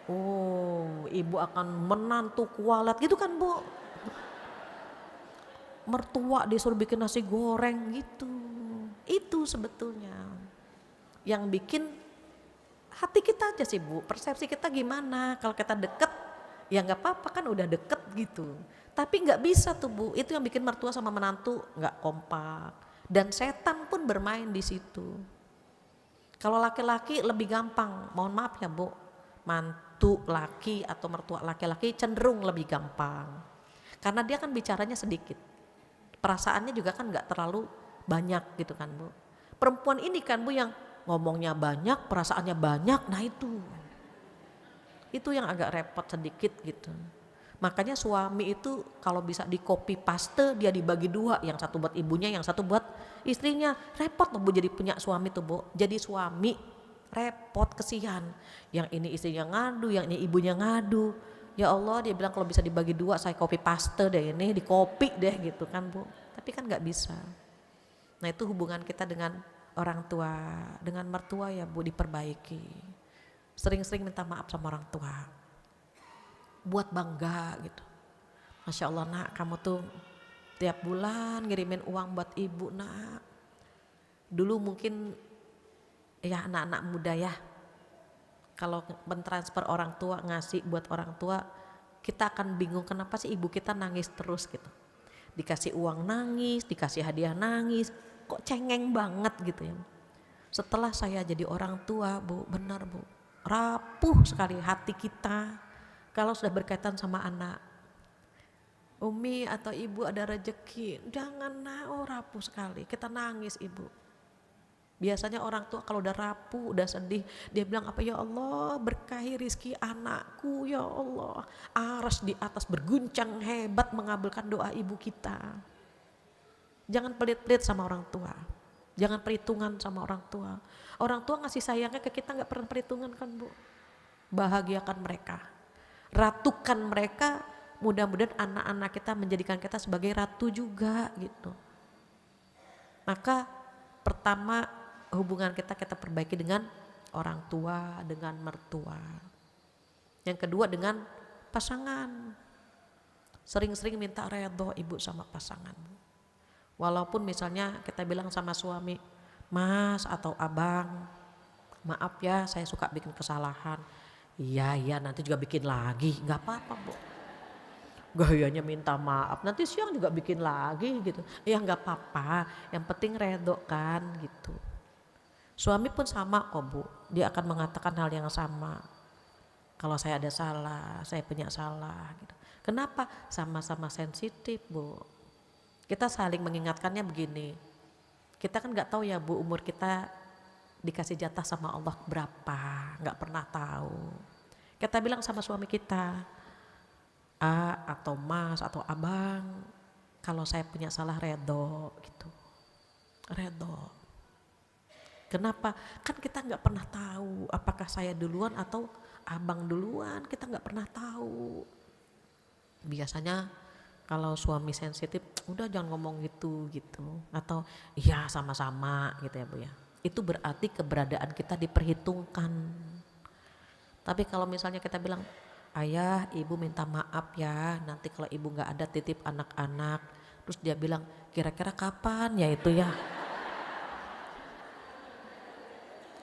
Oh, ibu akan menantu kualat gitu kan Bu. Mertua disuruh bikin nasi goreng gitu. Itu sebetulnya yang bikin hati kita aja sih Bu. Persepsi kita gimana? Kalau kita deket ya gak apa-apa kan udah deket gitu. Tapi gak bisa tuh Bu. Itu yang bikin mertua sama menantu gak kompak. Dan setan pun bermain di situ. Kalau laki-laki lebih gampang. Mohon maaf ya Bu. Mantu laki atau mertua laki-laki cenderung lebih gampang karena dia kan bicaranya sedikit, perasaannya juga kan nggak terlalu banyak gitu kan Bu. Perempuan ini kan Bu yang ngomongnya banyak, perasaannya banyak, nah itu yang agak repot sedikit gitu. Makanya suami itu kalau bisa di copy paste dia dibagi dua, yang satu buat ibunya, yang satu buat istrinya. Repot loh Bu jadi punya suami tuh Bu. Jadi suami repot, kesian. Yang ini istrinya ngadu, yang ini ibunya ngadu. Ya Allah dia bilang kalau bisa dibagi dua saya copy paste deh ini, di copy deh gitu kan Bu. Tapi kan gak bisa. Nah itu hubungan kita dengan orang tua, dengan mertua ya Bu diperbaiki. Sering-sering minta maaf sama orang tua. Buat bangga gitu. Masya Allah nak kamu tuh tiap bulan ngirimin uang buat ibu nak. Dulu mungkin ya anak-anak muda ya, kalau mentransfer orang tua ngasih buat orang tua kita akan bingung kenapa sih ibu kita nangis terus gitu. Dikasih uang nangis, dikasih hadiah nangis, kok cengeng banget gitu ya. Setelah saya jadi orang tua Bu, benar Bu, rapuh sekali hati kita kalau sudah berkaitan sama anak. Umi atau ibu ada rezeki, jangan rapuh sekali, kita nangis ibu. Biasanya orang tua kalau udah rapuh, udah sedih, dia bilang apa, ya Allah berkahi rizki anakku ya Allah. Aras di atas berguncang hebat mengabulkan doa ibu kita. Jangan pelit-pelit sama orang tua, jangan perhitungan sama orang tua. Orang tua ngasih sayangnya ke kita gak pernah perhitungan kan Bu. Bahagiakan mereka, ratukan mereka, mudah-mudahan anak-anak kita menjadikan kita sebagai ratu juga gitu. Maka pertama hubungan kita perbaiki dengan orang tua, dengan mertua. Yang kedua dengan pasangan. Sering-sering minta redho ibu sama pasangan. Walaupun misalnya kita bilang sama suami, Mas atau Abang, maaf ya saya suka bikin kesalahan. Iya nanti juga bikin lagi, gak apa-apa Bu. gayanya minta maaf, nanti siang juga bikin lagi gitu. Ya nggak apa-apa, yang penting redo kan gitu. Suami pun sama kok Bu, dia akan mengatakan hal yang sama. Kalau saya ada salah, saya punya salah gitu. Kenapa? Sama-sama sensitif Bu. Kita saling mengingatkannya begini, kita kan nggak tahu ya Bu, umur kita dikasih jatah sama Allah berapa, nggak pernah tahu. Kita bilang sama suami kita, A atau Mas atau Abang, kalau saya punya salah redo gitu, redo. Kenapa? Kan kita nggak pernah tahu apakah saya duluan atau Abang duluan, kita nggak pernah tahu. Biasanya kalau suami sensitif, udah jangan ngomong gitu, atau iya sama-sama gitu ya Bu ya. Itu berarti keberadaan kita diperhitungkan. Tapi kalau misalnya kita bilang, ayah ibu minta maaf ya, nanti kalau ibu nggak ada titip anak-anak, terus dia bilang kira-kira kapan ya itu ya.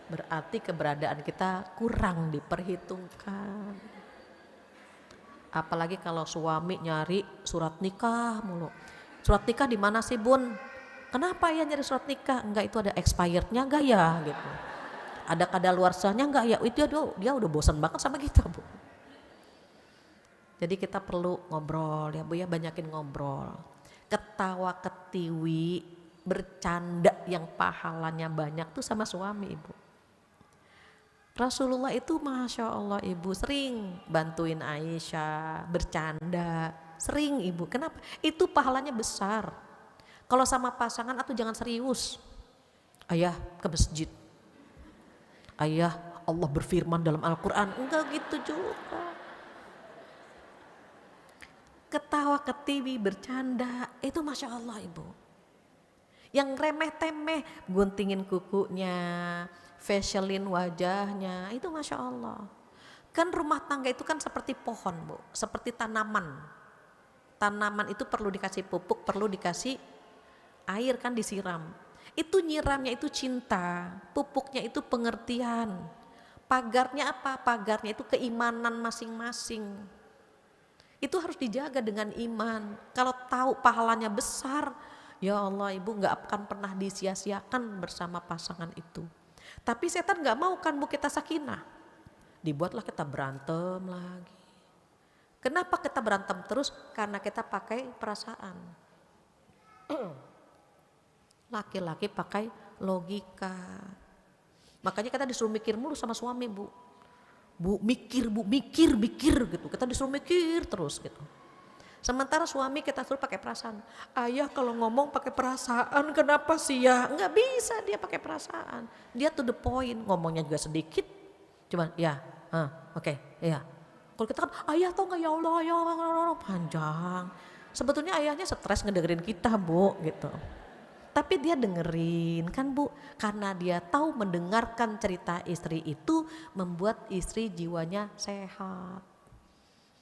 Berarti keberadaan kita kurang diperhitungkan. Apalagi kalau suami nyari surat nikah mulu. Surat nikah di mana sih Bun? Kenapa ya nyari surat nikah? Enggak, itu ada expirednya enggak ya gitu. Ada kadaluarsanya enggak ya? Itu dia udah bosan banget sama kita Bu. Jadi kita perlu ngobrol ya Bu ya, banyakin ngobrol. Ketawa ketiwi, bercanda yang pahalanya banyak tuh sama suami Ibu. Rasulullah itu Masya Allah Ibu sering bantuin Aisyah, bercanda, sering Ibu. Kenapa? Itu pahalanya besar. Kalau sama pasangan atau jangan serius. Ayah ke masjid. Ayah Allah berfirman dalam Al-Quran. Enggak gitu juga. Ketawa ketiwi, bercanda, itu Masya Allah Ibu. Yang remeh-temeh, guntingin kukunya, facialin wajahnya, itu Masya Allah. Kan rumah tangga itu kan seperti pohon Bu, seperti tanaman. Tanaman itu perlu dikasih pupuk, perlu dikasih air kan, disiram. Itu nyiramnya itu cinta, pupuknya itu pengertian. Pagarnya apa? Pagarnya itu keimanan masing-masing. Itu harus dijaga dengan iman. Kalau tahu pahalanya besar, ya Allah Ibu nggak akan pernah disia-siakan bersama pasangan itu. Tapi setan nggak mau kan Bu kita sakinah. Dibuatlah kita berantem lagi. Kenapa kita berantem terus? Karena kita pakai perasaan. Laki-laki pakai logika. Makanya kita disuruh mikir mulu sama suami Bu. Bu mikir gitu. Kita disuruh mikir terus gitu. Sementara suami kita suruh pakai perasaan. Ayah kalau ngomong pakai perasaan kenapa sih ya? Enggak bisa dia pakai perasaan. Dia to the point, ngomongnya juga sedikit. Cuman ya, oke, ya. Kalau kita kan ayah tau gak ya Allah, ya Allah, panjang. Sebetulnya ayahnya stres ngedengerin kita Bu gitu. Tapi dia dengerin kan Bu, karena dia tahu mendengarkan cerita istri itu membuat istri jiwanya sehat.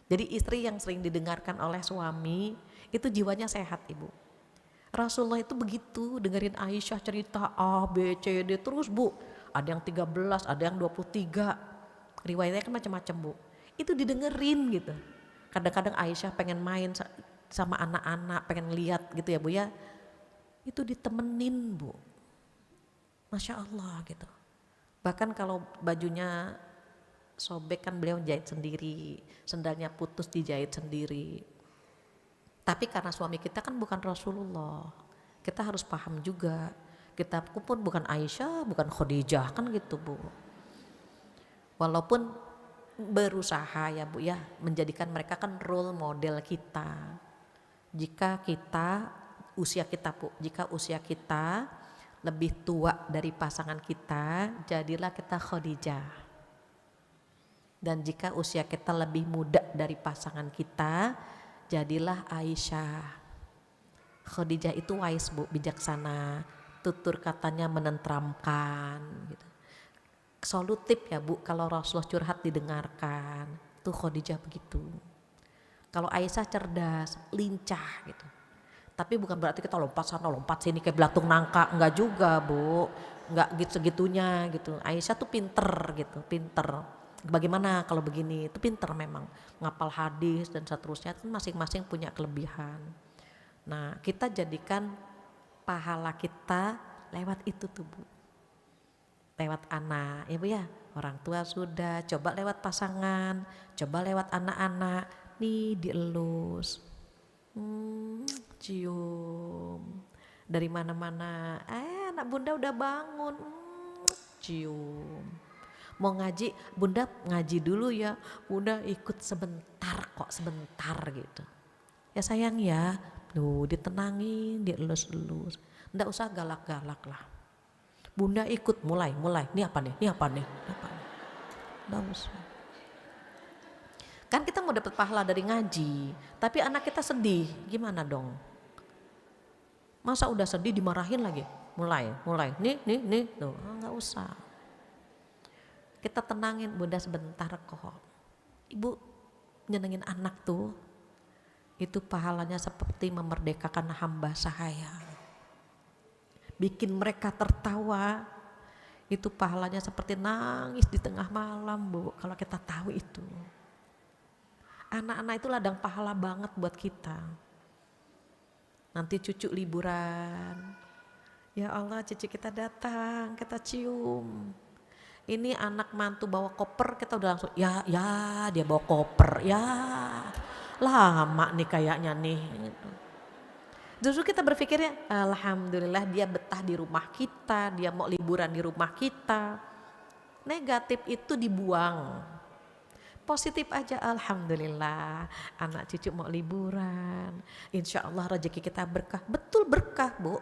Jadi istri yang sering didengarkan oleh suami itu jiwanya sehat Ibu. Rasulullah itu begitu, dengerin Aisyah cerita A, B, C, D terus Bu. Ada yang 13, ada yang 23. Riwayatnya kan macam-macam Bu. Itu didengerin gitu. Kadang-kadang Aisyah pengen main sama anak-anak, pengen lihat gitu ya Bu ya. Itu ditemenin Bu. Masya Allah gitu. Bahkan kalau bajunya sobek kan beliau jahit sendiri, sendalnya putus dijahit sendiri. Tapi karena suami kita kan bukan Rasulullah, kita harus paham juga. Kita pun bukan Aisyah, bukan Khadijah kan gitu Bu. Walaupun berusaha ya Bu ya, menjadikan mereka kan role model kita. Jika usia kita lebih tua dari pasangan kita, jadilah kita Khadijah. Dan jika usia kita lebih muda dari pasangan kita, jadilah Aisyah. Khadijah itu wise Bu, bijaksana, tutur katanya menenteramkan gitu. Solutif ya Bu, kalau Rasulullah curhat didengarkan, tuh Khadijah begitu. Kalau Aisyah cerdas, lincah gitu. Tapi bukan berarti kita lompat sana lompat sini kayak belatung nangka, enggak juga Bu, enggak gitu segitunya gitu. Aisyah tuh pinter gitu, pinter. Bagaimana kalau begini? Itu pinter memang, ngapal hadis dan seterusnya, itu masing-masing punya kelebihan. Nah, kita jadikan pahala kita lewat itu tuh Bu. Lewat anak, ya Bu ya. Orang tua sudah, coba lewat pasangan, coba lewat anak-anak, nih dielus. Cium. Dari mana-mana, anak bunda udah bangun, cium. Mau ngaji, bunda ngaji dulu ya, bunda ikut sebentar kok, sebentar gitu. Ya sayang ya, ditenangin, dielus-elus. Nggak usah galak-galak lah. Bunda ikut, mulai. Ini apa nih? Nggak usah. Kan kita mau dapat pahala dari ngaji, tapi anak kita sedih, gimana dong? Masa udah sedih dimarahin lagi? Mulai. Nih, tuh, nggak usah. Kita tenangin, bunda sebentar kok. Ibu nyenengin anak tuh, itu pahalanya seperti memerdekakan hamba sahaya. Bikin mereka tertawa, itu pahalanya seperti nangis di tengah malam Bu, kalau kita tahu itu. Anak-anak itu ladang pahala banget buat kita. Nanti cucu liburan, ya Allah cucu kita datang, kita cium. Ini anak mantu bawa koper, kita udah langsung ya dia bawa koper, ya lama nih kayaknya nih gitu. Justru kita berpikirnya alhamdulillah dia betah di rumah kita, dia mau liburan di rumah kita. Negatif itu dibuang, positif aja, alhamdulillah anak cucu mau liburan, insya Allah rezeki kita berkah. Betul berkah Bu,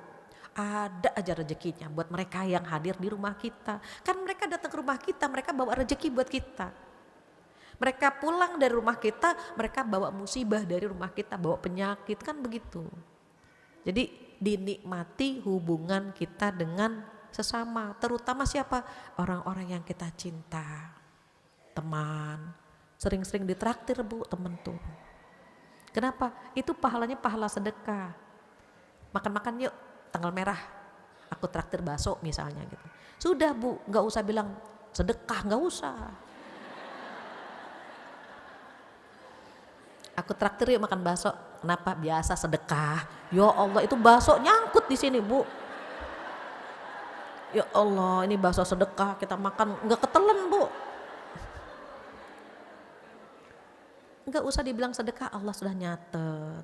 ada aja rezekinya buat mereka yang hadir di rumah kita. Kan mereka datang ke rumah kita, mereka bawa rezeki buat kita. Mereka pulang dari rumah kita, mereka bawa musibah dari rumah kita, bawa penyakit, kan begitu. Jadi dinikmati hubungan kita dengan sesama, terutama siapa? Orang-orang yang kita cinta, teman. Sering-sering ditraktir Bu temen tuh. Kenapa? Itu pahalanya pahala sedekah. Makan-makan yuk tanggal merah, aku traktir bakso misalnya gitu. Sudah Bu, gak usah bilang sedekah, gak usah. Aku traktir yuk makan bakso. Kenapa? Biasa sedekah. Ya Allah, itu bakso nyangkut di sini Bu. Ya Allah, ini bakso sedekah kita makan nggak ketelen Bu. Nggak usah dibilang sedekah, Allah sudah nyatet.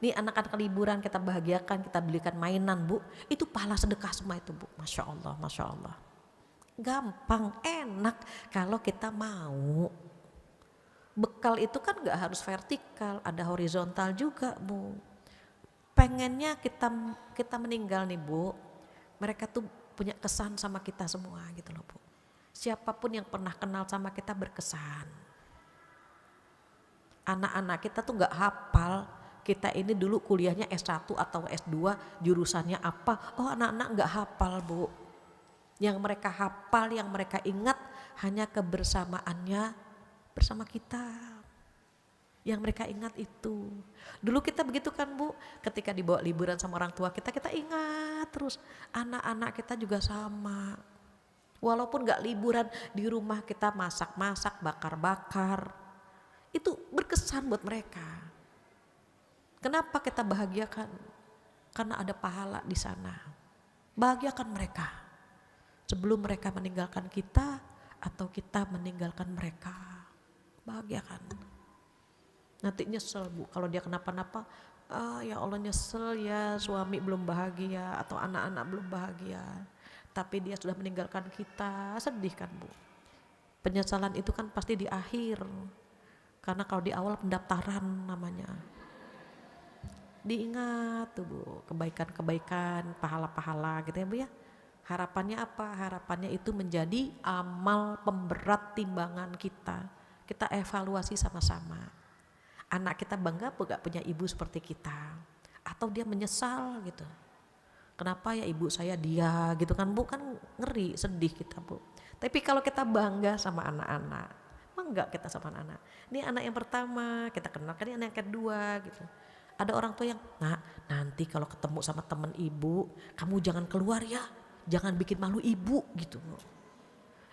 Nih anak-anak liburan kita bahagiakan, kita belikan mainan Bu. Itu pahala sedekah semua itu Bu. Masya Allah, Masya Allah. Gampang, enak kalau kita mau. Bekal itu kan gak harus vertikal, ada horizontal juga Bu. Pengennya kita meninggal nih Bu, mereka tuh punya kesan sama kita semua gitu loh Bu. Siapapun yang pernah kenal sama kita berkesan. Anak-anak kita tuh gak hafal, kita ini dulu kuliahnya S1 atau S2 jurusannya apa, oh anak-anak gak hafal Bu. Yang mereka hafal, yang mereka ingat hanya kebersamaannya bersama kita. Yang mereka ingat itu. Dulu kita begitu kan Bu, ketika dibawa liburan sama orang tua kita ingat terus. Anak-anak kita juga sama. Walaupun gak liburan, di rumah kita masak-masak, bakar-bakar. Itu berkesan buat mereka. Kenapa kita bahagiakan? Karena ada pahala di sana. Bahagiakan mereka. Sebelum mereka meninggalkan kita atau kita meninggalkan mereka. Bahagiakan. Nanti nyesel Bu kalau dia kenapa-napa, ya Allah nyesel ya suami belum bahagia atau anak-anak belum bahagia, tapi dia sudah meninggalkan kita, sedih kan Bu. Penyesalan itu kan pasti di akhir, karena kalau di awal pendaftaran namanya. Diingat tuh Bu, kebaikan-kebaikan, pahala-pahala gitu ya Bu ya. Harapannya apa? Harapannya itu menjadi amal pemberat timbangan kita. Kita evaluasi sama-sama. Anak kita bangga gak punya ibu seperti kita? Atau dia menyesal gitu. Kenapa ya ibu saya dia gitu kan Bu, kan ngeri, sedih kita Bu. Tapi kalau kita bangga sama anak-anak, bangga kita sama anak-anak. Ini anak yang pertama, kita kenalkan ini anak yang kedua gitu. Ada orang tua yang, nah nanti kalau ketemu sama temen ibu, kamu jangan keluar ya, jangan bikin malu ibu gitu.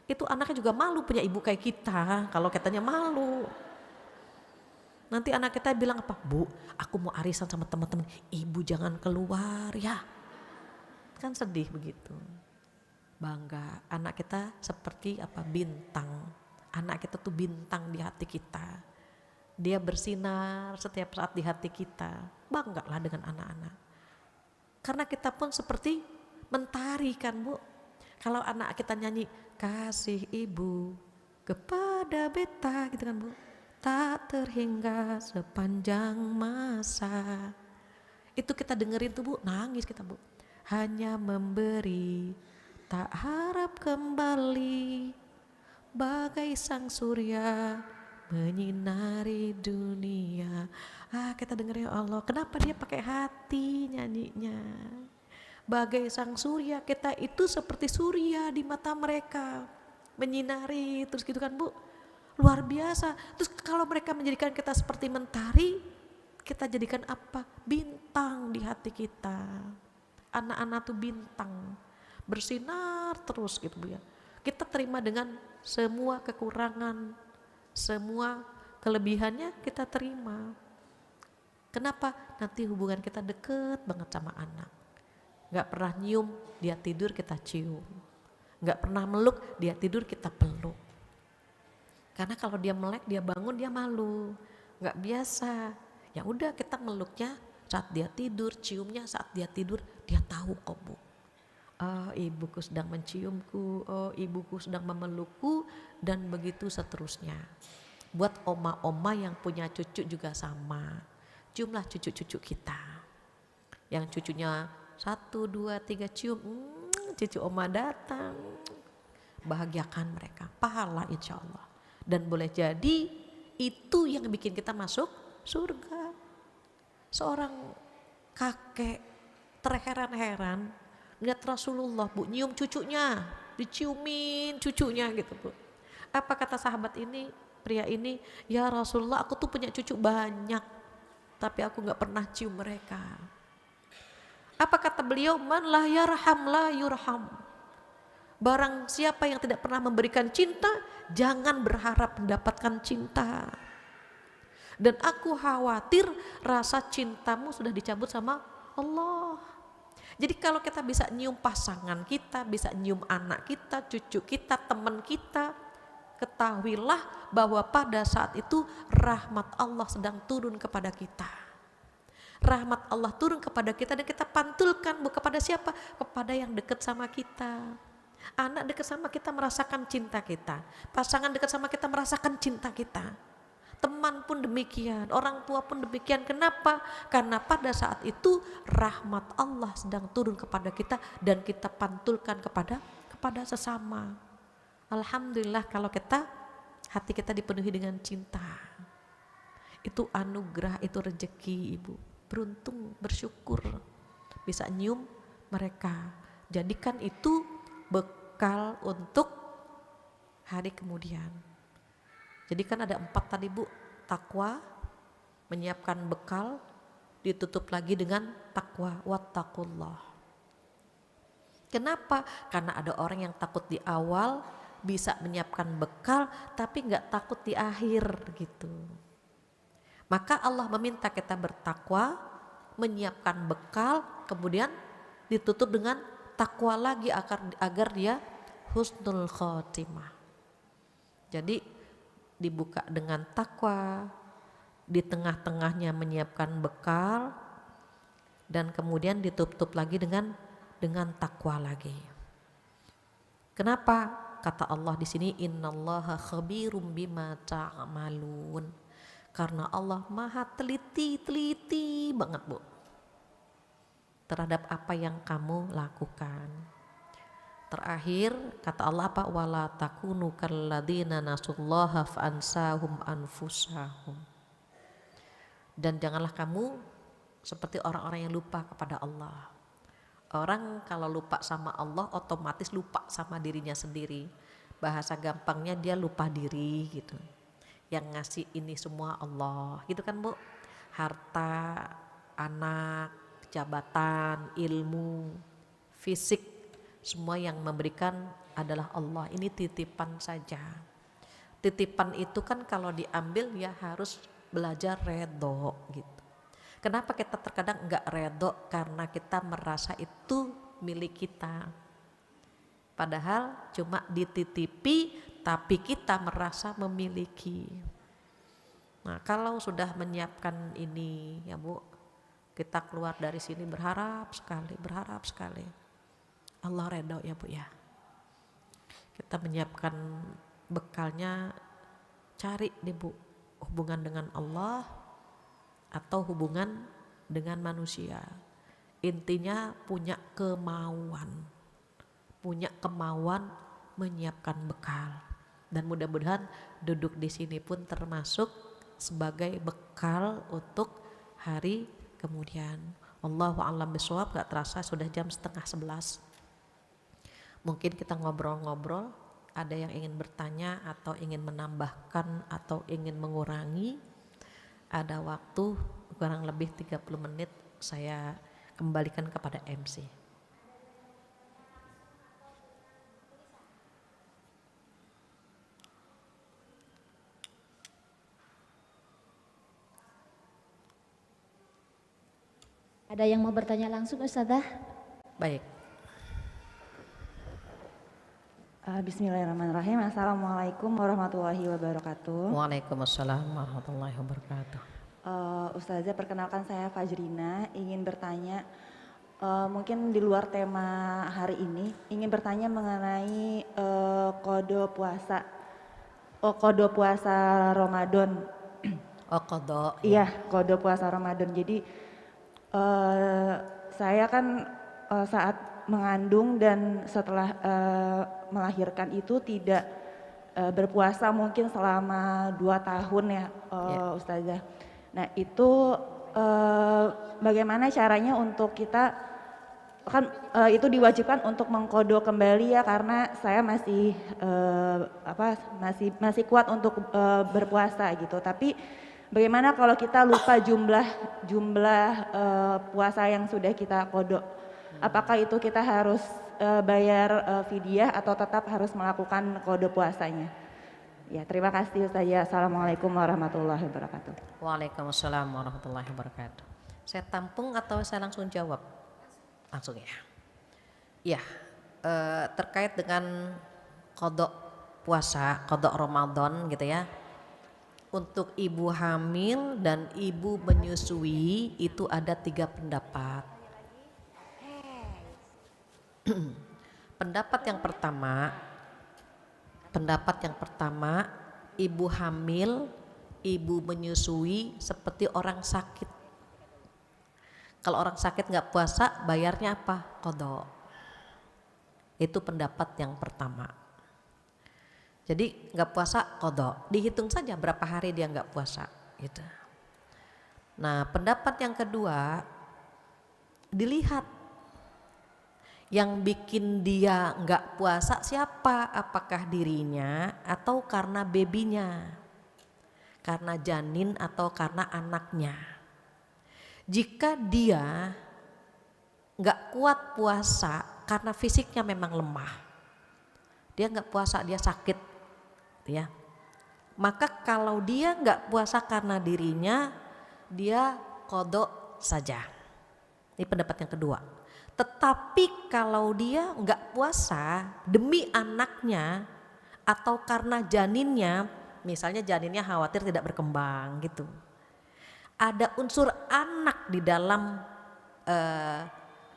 itu anaknya juga malu punya ibu kayak kita. Kalau katanya malu, nanti anak kita bilang apa? Bu, aku mau arisan sama teman-teman, ibu jangan keluar ya. Kan sedih begitu. Bangga, anak kita seperti apa? Bintang. Anak kita tuh bintang di hati kita. Dia bersinar setiap saat di hati kita. Banggalah dengan anak-anak. Karena kita pun seperti mentari kan Bu. Kalau anak kita nyanyi, kasih ibu kepada beta gitu kan Bu. Tak terhingga sepanjang masa. Itu kita dengerin tuh Bu, nangis kita Bu. Hanya memberi, tak harap kembali. Bagai sang surya menyinari dunia. Kita dengerin ya Allah, kenapa dia pakai hati nyanyinya. Bagai sang surya, kita itu seperti surya di mata mereka, menyinari terus gitu kan Bu. Luar biasa. Terus kalau mereka menjadikan kita seperti mentari, kita jadikan apa? Bintang di hati kita. Anak-anak tuh bintang, bersinar terus gitu Bu ya. Kita terima dengan semua kekurangan, semua kelebihannya kita terima. Kenapa? Nanti hubungan kita deket banget sama anak. Gak pernah nyium, dia tidur kita cium. Gak pernah meluk, dia tidur kita peluk. Karena kalau dia melek, dia bangun, dia malu. Gak biasa. Ya udah kita meluknya saat dia tidur, ciumnya saat dia tidur, dia tahu kok Bu. Oh ibuku sedang menciumku, oh ibuku sedang memelukku, dan begitu seterusnya. Buat oma-oma yang punya cucu juga sama. Ciumlah cucu-cucu kita. Yang cucunya 1, 2, 3 cium, cucu oma datang. Bahagiakan mereka, pahala insya Allah. Dan boleh jadi itu yang bikin kita masuk surga. Seorang kakek terheran-heran lihat Rasulullah Bu nyium cucunya, diciumin cucunya gitu Bu. Apa kata sahabat ini, pria ini, ya Rasulullah aku tuh punya cucu banyak, tapi aku gak pernah cium mereka. Apa kata beliau, man la yarham la yurham. Barang siapa yang tidak pernah memberikan cinta, jangan berharap mendapatkan cinta. Dan aku khawatir rasa cintamu sudah dicabut sama Allah. Jadi kalau kita bisa nyium pasangan kita, bisa nyium anak kita, cucu kita, teman kita, ketahuilah bahwa pada saat itu rahmat Allah sedang turun kepada kita. Rahmat Allah turun kepada kita dan kita pantulkan kepada siapa? Kepada yang dekat sama kita. Anak dekat sama kita merasakan cinta kita. Pasangan dekat sama kita merasakan cinta kita. Teman pun demikian, orang tua pun demikian. Kenapa? Karena pada saat itu rahmat Allah sedang turun kepada kita dan kita pantulkan kepada sesama. Alhamdulillah kalau hati kita dipenuhi dengan cinta. Itu anugerah, itu rezeki Ibu. Beruntung, bersyukur bisa nyium mereka. Jadikan itu bekal untuk hari kemudian. Jadi kan ada 4 tadi Bu, takwa, menyiapkan bekal, ditutup lagi dengan takwa, wattaqullah. Kenapa? Karena ada orang yang takut di awal, bisa menyiapkan bekal, tapi gak takut di akhir gitu. Maka Allah meminta kita bertakwa, menyiapkan bekal, kemudian ditutup dengan takwa lagi agar dia husnul khotimah. Jadi dibuka dengan takwa, di tengah-tengahnya menyiapkan bekal, dan kemudian ditutup lagi dengan takwa lagi. Kenapa? Kata Allah di sini, innallaha khabirum bima ta'malun. Karena Allah maha teliti banget Bu terhadap apa yang kamu lakukan. Terakhir kata Allah apa? Wala takunu kalladzina nasullaha fa'ansahum anfusahum. Dan janganlah kamu seperti orang-orang yang lupa kepada Allah. Orang kalau lupa sama Allah otomatis lupa sama dirinya sendiri. Bahasa gampangnya dia lupa diri gitu. Yang ngasih ini semua Allah gitu kan Bu. Harta, anak, jabatan, ilmu, fisik, Semua yang memberikan adalah Allah. Ini titipan saja. Titipan itu kan kalau diambil ya harus belajar redo gitu. Kenapa kita terkadang enggak redo? Karena kita merasa itu milik kita. Padahal cuma dititipi tapi kita merasa memiliki. Nah kalau sudah menyiapkan ini ya Bu, kita keluar dari sini berharap sekali. Allah redha ya Bu ya. Kita menyiapkan bekalnya, cari deh Bu, hubungan dengan Allah atau hubungan dengan manusia. Intinya punya kemauan menyiapkan bekal. Dan mudah-mudahan duduk di sini pun termasuk sebagai bekal untuk hari kemudian. Allahu a'lam bishawab. Gak terasa sudah jam 10:30. Mungkin kita ngobrol-ngobrol, ada yang ingin bertanya atau ingin menambahkan atau ingin mengurangi. Ada waktu kurang lebih 30 menit, saya kembalikan kepada MC. Ada yang mau bertanya langsung Ustazah? Baik. Bismillahirrahmanirrahim. Assalamualaikum warahmatullahi wabarakatuh. Waalaikumsalam warahmatullahi wabarakatuh. Ustazah, perkenalkan saya Fajrina, ingin bertanya mungkin di luar tema hari ini, ingin bertanya mengenai kode puasa Ramadan. Oh qada. Iya, kode puasa Ramadan. Jadi saya kan saat mengandung dan setelah melahirkan itu tidak berpuasa mungkin selama 2 tahun ya Ustazah. Nah itu bagaimana caranya untuk kita kan itu diwajibkan untuk mengkodo kembali ya, karena saya masih masih kuat untuk berpuasa gitu. Tapi bagaimana kalau kita lupa jumlah puasa yang sudah kita kodok? Apakah itu kita harus bayar fidyah atau tetap harus melakukan kode puasanya? Ya, terima kasih Ustazah. Assalamualaikum warahmatullahi wabarakatuh. Waalaikumsalam warahmatullahi wabarakatuh. Saya tampung atau saya langsung jawab? Langsung ya. Ya, terkait dengan kodok puasa, kodok Ramadan gitu ya. Untuk ibu hamil dan ibu menyusui itu ada 3 pendapat. Pendapat yang pertama, ibu hamil, ibu menyusui seperti orang sakit. Kalau orang sakit nggak puasa, bayarnya apa? Qadha. Itu pendapat yang pertama. Jadi nggak puasa qadha, dihitung saja berapa hari dia nggak puasa, gitu. Nah, pendapat yang kedua, dilihat yang bikin dia nggak puasa siapa? Apakah dirinya atau karena bebinya? Karena janin atau karena anaknya? Jika dia nggak kuat puasa karena fisiknya memang lemah, dia nggak puasa, dia sakit, ya. Maka kalau dia nggak puasa karena dirinya, dia qadha saja. Ini pendapat yang kedua. Tetapi kalau dia nggak puasa demi anaknya atau karena janinnya, misalnya janinnya khawatir tidak berkembang gitu, ada unsur anak di dalam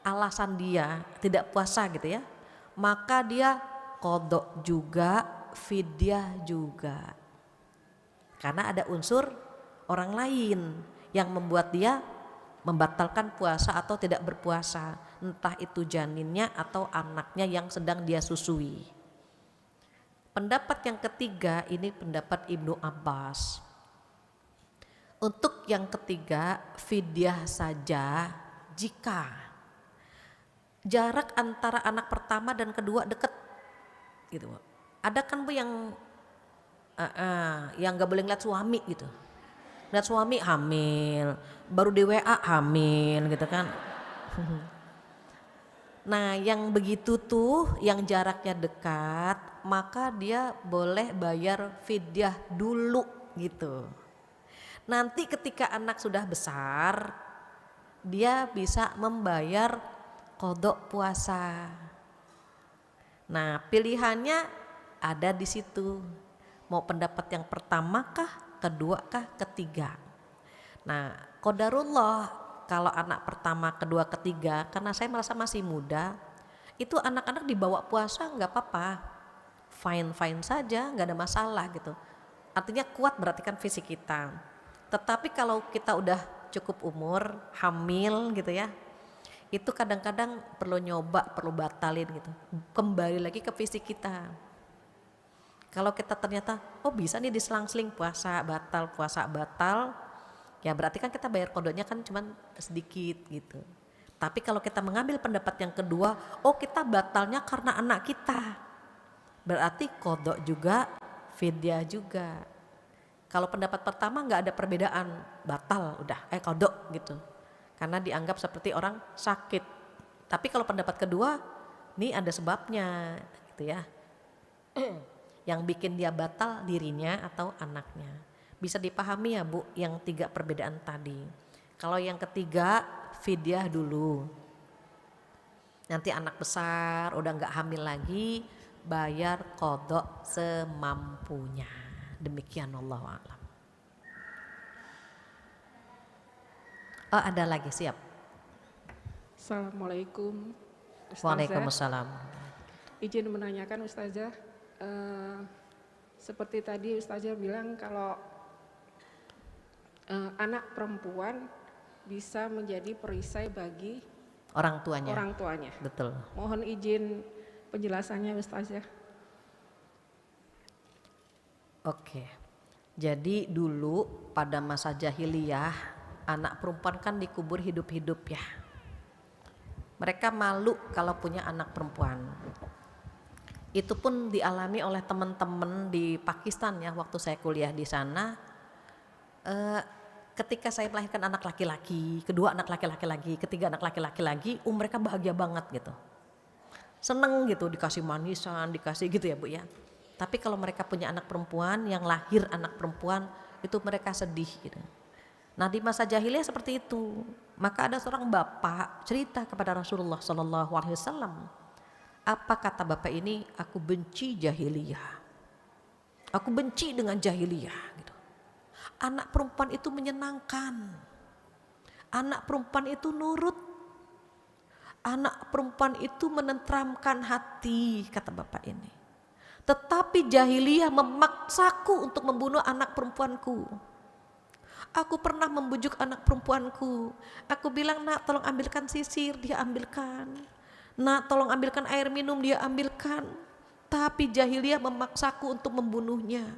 alasan dia tidak puasa gitu ya, maka dia qadha juga, fidyah juga, karena ada unsur orang lain yang membuat dia membatalkan puasa atau tidak berpuasa, entah itu janinnya atau anaknya yang sedang dia susui. Pendapat yang ketiga ini pendapat Ibnu Abbas. Untuk yang ketiga, fidyah saja jika jarak antara anak pertama dan kedua dekat, gitu. Ada kan Bu yang nggak boleh ngeliat suami gitu. Lihat suami hamil, baru di WA hamil gitu kan. Nah yang begitu tuh, yang jaraknya dekat, maka dia boleh bayar fidyah dulu gitu. Nanti ketika anak sudah besar, dia bisa membayar qadha puasa. Nah pilihannya ada di situ. Mau pendapat yang pertama kah, kedua kah, ketiga. Nah qadarullah kalau anak pertama, kedua, ketiga, karena saya merasa masih muda, itu anak-anak dibawa puasa nggak apa-apa, fine saja, nggak ada masalah gitu. Artinya kuat berarti kan fisik kita. Tetapi kalau kita udah cukup umur, hamil gitu ya, itu kadang-kadang perlu nyoba, perlu batalin gitu. Kembali lagi ke fisik kita. Kalau kita ternyata, oh bisa nih diselang-seling puasa batal, ya berarti kan kita bayar qadanya kan cuman sedikit gitu. Tapi kalau kita mengambil pendapat yang kedua, oh kita batalnya karena anak kita, berarti qadha juga, fidyah juga. Kalau pendapat pertama nggak ada perbedaan, batal udah qadha gitu, karena dianggap seperti orang sakit. Tapi kalau pendapat kedua, ini ada sebabnya gitu ya. Yang bikin dia batal dirinya atau anaknya. Bisa dipahami ya Bu yang 3 perbedaan tadi. Kalau yang ketiga fidyah dulu. Nanti anak besar udah nggak hamil lagi, bayar qadha semampunya. Demikian wallahu a'lam. Oh ada lagi, siap. Assalamualaikum Ustazah. Waalaikumsalam. Izin menanyakan Ustazah, seperti tadi Ustazah bilang kalau anak perempuan bisa menjadi perisai bagi Orang tuanya. orang tuanya. Betul. Mohon izin penjelasannya Ustazah. Oke. Jadi dulu pada masa jahiliyah, anak perempuan kan dikubur hidup-hidup ya. Mereka malu kalau punya anak perempuan. Itu pun dialami oleh teman-teman di Pakistan ya, waktu saya kuliah di sana. Ketika saya melahirkan anak laki-laki, kedua anak laki-laki lagi, ketiga anak laki-laki lagi, mereka bahagia banget gitu. Seneng gitu, dikasih manisan, dikasih gitu ya Bu ya. Tapi kalau mereka punya anak perempuan, yang lahir anak perempuan, itu mereka sedih gitu. Nah di masa jahiliyah seperti itu. Maka ada seorang bapak cerita kepada Rasulullah SAW. Apa kata bapak ini? Aku benci jahiliyah. Aku benci dengan jahiliyah gitu. Anak perempuan itu menyenangkan. Anak perempuan itu nurut. Anak perempuan itu menenteramkan hati, kata bapak ini. Tetapi jahiliyah memaksaku untuk membunuh anak perempuanku. Aku pernah membujuk anak perempuanku. Aku bilang, nak tolong ambilkan sisir, dia ambilkan. Nak tolong ambilkan air minum, dia ambilkan. Tapi jahiliyah memaksaku untuk membunuhnya.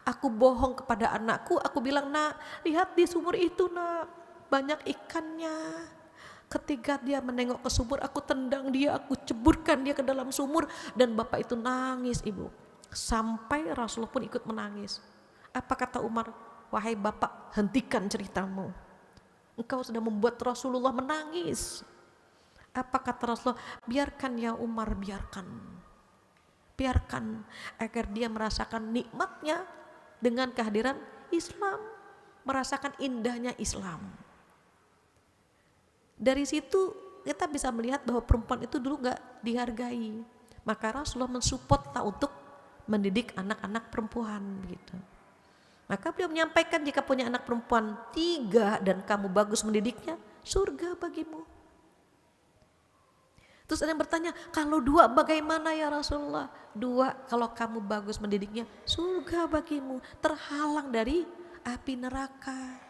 Aku bohong kepada anakku, aku bilang, nak lihat di sumur itu nak, banyak ikannya. Ketika dia menengok ke sumur, aku tendang dia, aku ceburkan dia ke dalam sumur. Dan bapak itu nangis ibu. Sampai Rasulullah pun ikut menangis. Apa kata Umar? Wahai bapak, hentikan ceritamu. Engkau sudah membuat Rasulullah menangis. Apa kata Rasulullah? Biarkan ya Umar, biarkan. Biarkan agar dia merasakan nikmatnya dengan kehadiran Islam. Merasakan indahnya Islam. Dari situ kita bisa melihat bahwa perempuan itu dulu gak dihargai. Maka Rasulullah mensupport untuk mendidik anak-anak perempuan gitu. Maka beliau menyampaikan jika punya anak perempuan 3 dan kamu bagus mendidiknya, surga bagimu. Terus ada yang bertanya, kalau 2 bagaimana ya Rasulullah? 2 kalau kamu bagus mendidiknya, surga bagimu, terhalang dari api neraka.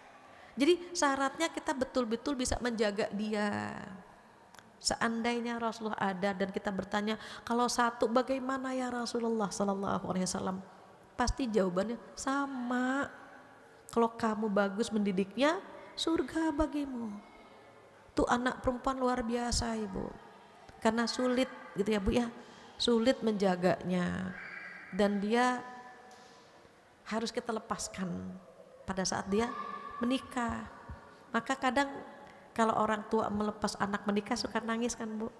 Jadi syaratnya kita betul-betul bisa menjaga dia. Seandainya Rasulullah ada dan kita bertanya, kalau 1 bagaimana ya Rasulullah sallallahu alaihi wasallam? Pasti jawabannya sama. Kalau kamu bagus mendidiknya, surga bagimu. Tuh anak perempuan luar biasa ibu. Karena sulit gitu ya Bu ya. Sulit menjaganya. Dan dia harus kita lepaskan pada saat dia menikah. Maka kadang kalau orang tua melepas anak menikah suka nangis kan Bu.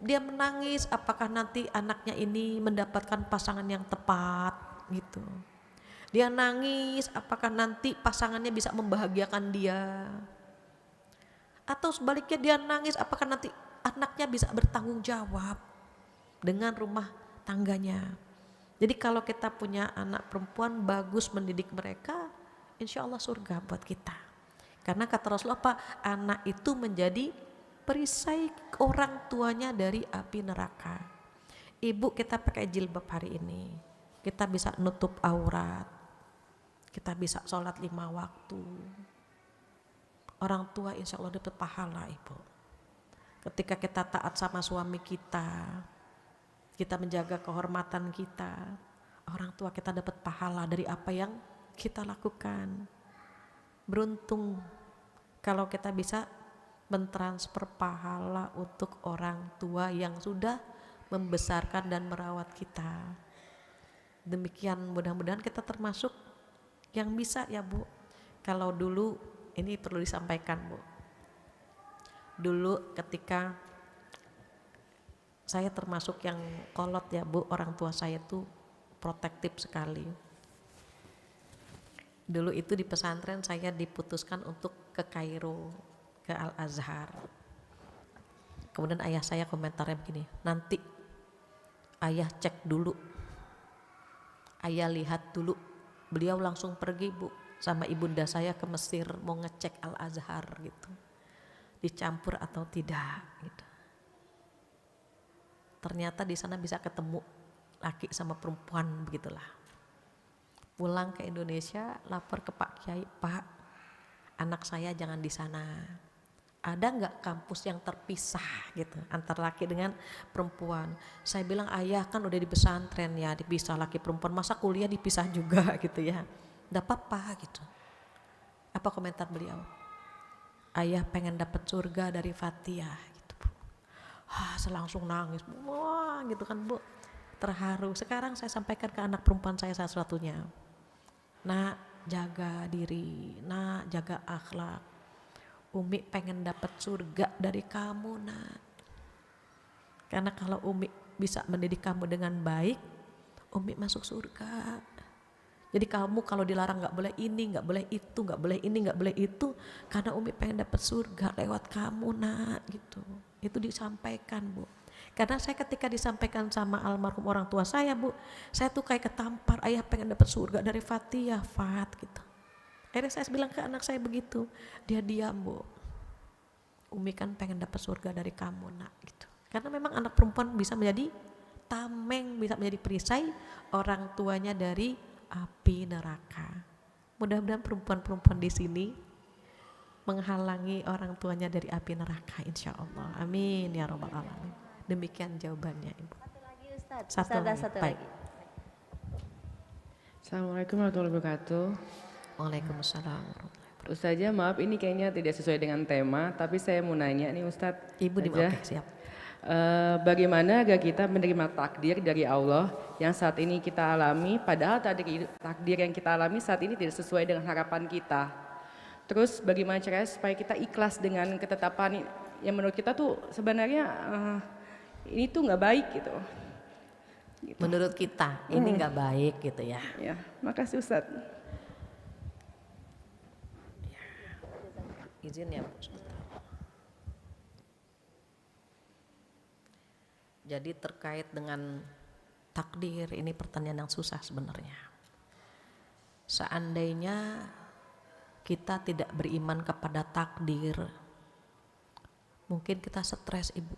Dia menangis apakah nanti anaknya ini mendapatkan pasangan yang tepat gitu. Dia nangis apakah nanti pasangannya bisa membahagiakan dia. Atau sebaliknya dia nangis apakah nanti anaknya bisa bertanggung jawab dengan rumah tangganya. Jadi kalau kita punya anak perempuan, bagus mendidik mereka, insya Allah surga buat kita. Karena kata Rasulullah apa? Anak itu menjadi perisai orang tuanya dari api neraka. Ibu, kita pakai jilbab hari ini, kita bisa nutup aurat, kita bisa sholat 5 waktu. Orang tua insya Allah dapat pahala, ibu. Ketika kita taat sama suami kita menjaga kehormatan kita, orang tua kita dapat pahala dari apa yang kita lakukan. Beruntung kalau kita bisa mentransfer pahala untuk orang tua yang sudah membesarkan dan merawat kita. Demikian, mudah-mudahan kita termasuk yang bisa ya Bu. Kalau dulu, ini perlu disampaikan Bu, dulu ketika saya termasuk yang kolot ya Bu, orang tua saya tuh protektif sekali. Dulu itu di pesantren saya diputuskan untuk ke Kairo, ke Al-Azhar. Kemudian ayah saya komentarnya begini, nanti ayah cek dulu, ayah lihat dulu. Beliau langsung pergi Bu sama ibunda saya ke Mesir mau ngecek Al-Azhar gitu, dicampur atau tidak gitu. Ternyata di sana bisa ketemu laki sama perempuan begitulah. Pulang ke Indonesia lapor ke Pak Kiai, Pak, anak saya jangan di sana. Ada nggak kampus yang terpisah gitu antara laki dengan perempuan? Saya bilang ayah kan udah di pesantren ya, dipisah laki perempuan, masa kuliah dipisah juga gitu ya? Nggak apa-apa gitu. Apa komentar beliau? Ayah pengen dapat surga dari Fatihah. Saya langsung nangis, wah gitu kan Bu, terharu. Sekarang saya sampaikan ke anak perempuan saya satu-satunya, nak jaga diri, nak jaga akhlak. Umi pengen dapat surga dari kamu nak, karena kalau Umi bisa mendidik kamu dengan baik, Umi masuk surga. Jadi kamu kalau dilarang nggak boleh ini, nggak boleh itu, nggak boleh ini, nggak boleh itu, karena Umi pengen dapat surga lewat kamu nak gitu. Itu disampaikan Bu. Karena saya ketika disampaikan sama almarhum orang tua saya Bu, saya tuh kayak ketampar, ayah pengen dapat surga dari Fatihah, Fat gitu. Akhirnya saya bilang ke anak saya begitu, dia diam Bu. Umi kan pengen dapat surga dari kamu nak gitu. Karena memang anak perempuan bisa menjadi tameng, bisa menjadi perisai orang tuanya dari api neraka. Mudah-mudahan perempuan-perempuan di sini menghalangi orang tuanya dari api neraka, insya Allah. Amin ya robbal alamin. Demikian jawabannya Ibu. Satu lagi Ustaz. Satu lagi. Assalamualaikum warahmatullahi wabarakatuh. Waalaikumsalam. Ustazah, maaf ini kayaknya tidak sesuai dengan tema, tapi saya mau nanya nih Ustadz. Ibu oke, siap. Bagaimana agar kita menerima takdir dari Allah yang saat ini kita alami, padahal takdir yang kita alami saat ini tidak sesuai dengan harapan kita. Terus bagaimana caranya supaya kita ikhlas dengan ketetapan yang menurut kita tuh sebenarnya ini tuh nggak baik gitu. Menurut kita ini nggak baik gitu ya. Ya, makasih Ustadz. Izin ya Bu. Jadi terkait dengan takdir, ini pertanyaan yang susah sebenarnya. Seandainya kita tidak beriman kepada takdir, mungkin kita stres Ibu.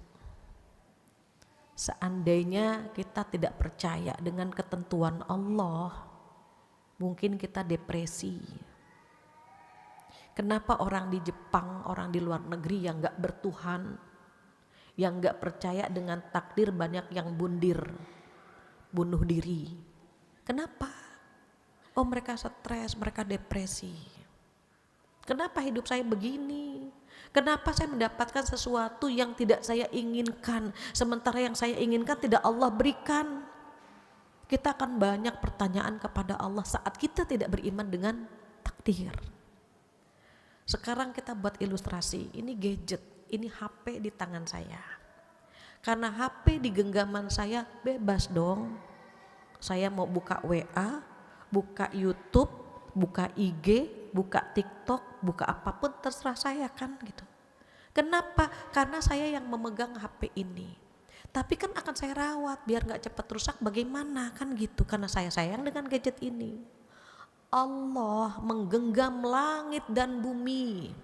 Seandainya kita tidak percaya dengan ketentuan Allah, mungkin kita depresi. Kenapa orang di Jepang, orang di luar negeri yang gak bertuhan, yang gak percaya dengan takdir banyak yang bunuh diri? Kenapa? Oh mereka stres, mereka depresi. Kenapa hidup saya begini? Kenapa saya mendapatkan sesuatu yang tidak saya inginkan, sementara yang saya inginkan tidak Allah berikan? Kita akan banyak pertanyaan kepada Allah saat kita tidak beriman dengan takdir. Sekarang kita buat ilustrasi, ini gadget, ini HP di tangan saya. Karena HP di genggaman saya bebas dong. Saya mau buka WA, buka YouTube, buka IG, buka TikTok, buka apapun terserah saya kan gitu. Kenapa? Karena saya yang memegang HP ini. Tapi kan akan saya rawat biar gak cepat rusak, bagaimana kan gitu. Karena saya sayang dengan gadget ini. Allah menggenggam langit dan bumi.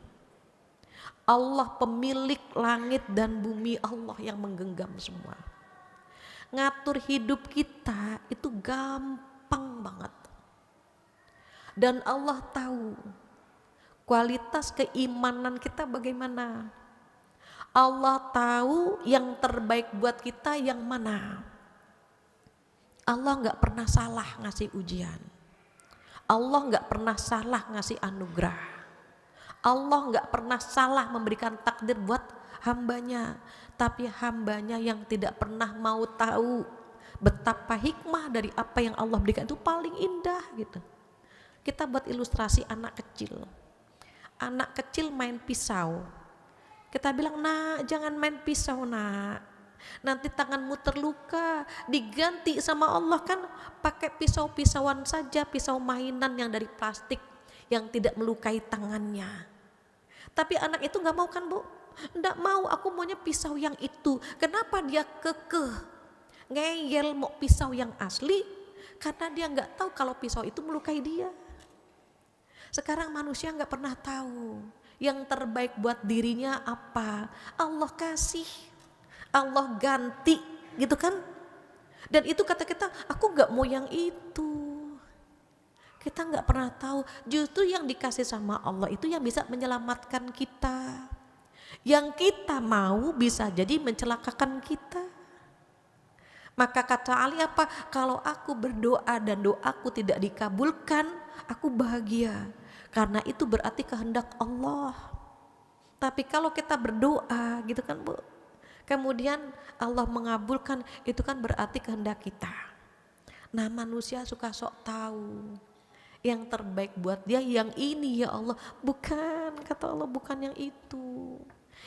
Allah pemilik langit dan bumi, Allah yang menggenggam semua. Ngatur hidup kita itu gampang banget. Dan Allah tahu kualitas keimanan kita bagaimana. Allah tahu yang terbaik buat kita yang mana. Allah gak pernah salah ngasih ujian. Allah gak pernah salah ngasih anugerah. Allah gak pernah salah memberikan takdir buat hambanya. Tapi hambanya yang tidak pernah mau tahu betapa hikmah dari apa yang Allah berikan itu paling indah gitu. Kita buat ilustrasi anak kecil. Anak kecil main pisau. Kita bilang, nak jangan main pisau nak. Nanti tanganmu terluka, diganti sama Allah kan pakai pisau-pisauan saja, pisau mainan yang dari plastik yang tidak melukai tangannya. Tapi anak itu gak mau kan bu? Nggak mau, aku maunya pisau yang itu. Kenapa dia kekeh ngeyel mau pisau yang asli? Karena dia gak tahu kalau pisau itu melukai dia. Sekarang manusia gak pernah tahu yang terbaik buat dirinya apa. Allah kasih, Allah ganti gitu kan. Dan itu kata kita, aku gak mau yang itu. Kita gak pernah tahu justru yang dikasih sama Allah itu yang bisa menyelamatkan kita. Yang kita mau bisa jadi mencelakakan kita. Maka kata Ali apa? Kalau aku berdoa dan doaku tidak dikabulkan, aku bahagia. Karena itu berarti kehendak Allah. Tapi kalau kita berdoa gitu kan bu, kemudian Allah mengabulkan, itu kan berarti kehendak kita. Nah manusia suka sok tahu yang terbaik buat dia yang ini ya Allah. Bukan, kata Allah, bukan yang itu.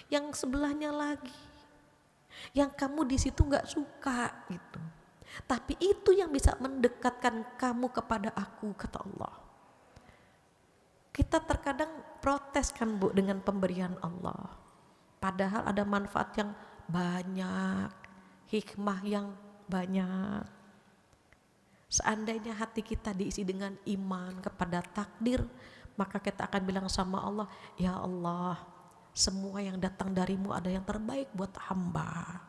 Yang sebelahnya lagi. Yang kamu di situ gak suka gitu. Tapi itu yang bisa mendekatkan kamu kepada aku, kata Allah. Kita terkadang protes kan bu dengan pemberian Allah. Padahal ada manfaat yang banyak, hikmah yang banyak. Seandainya hati kita diisi dengan iman kepada takdir, maka kita akan bilang sama Allah, ya Allah, semua yang datang darimu ada yang terbaik buat hamba.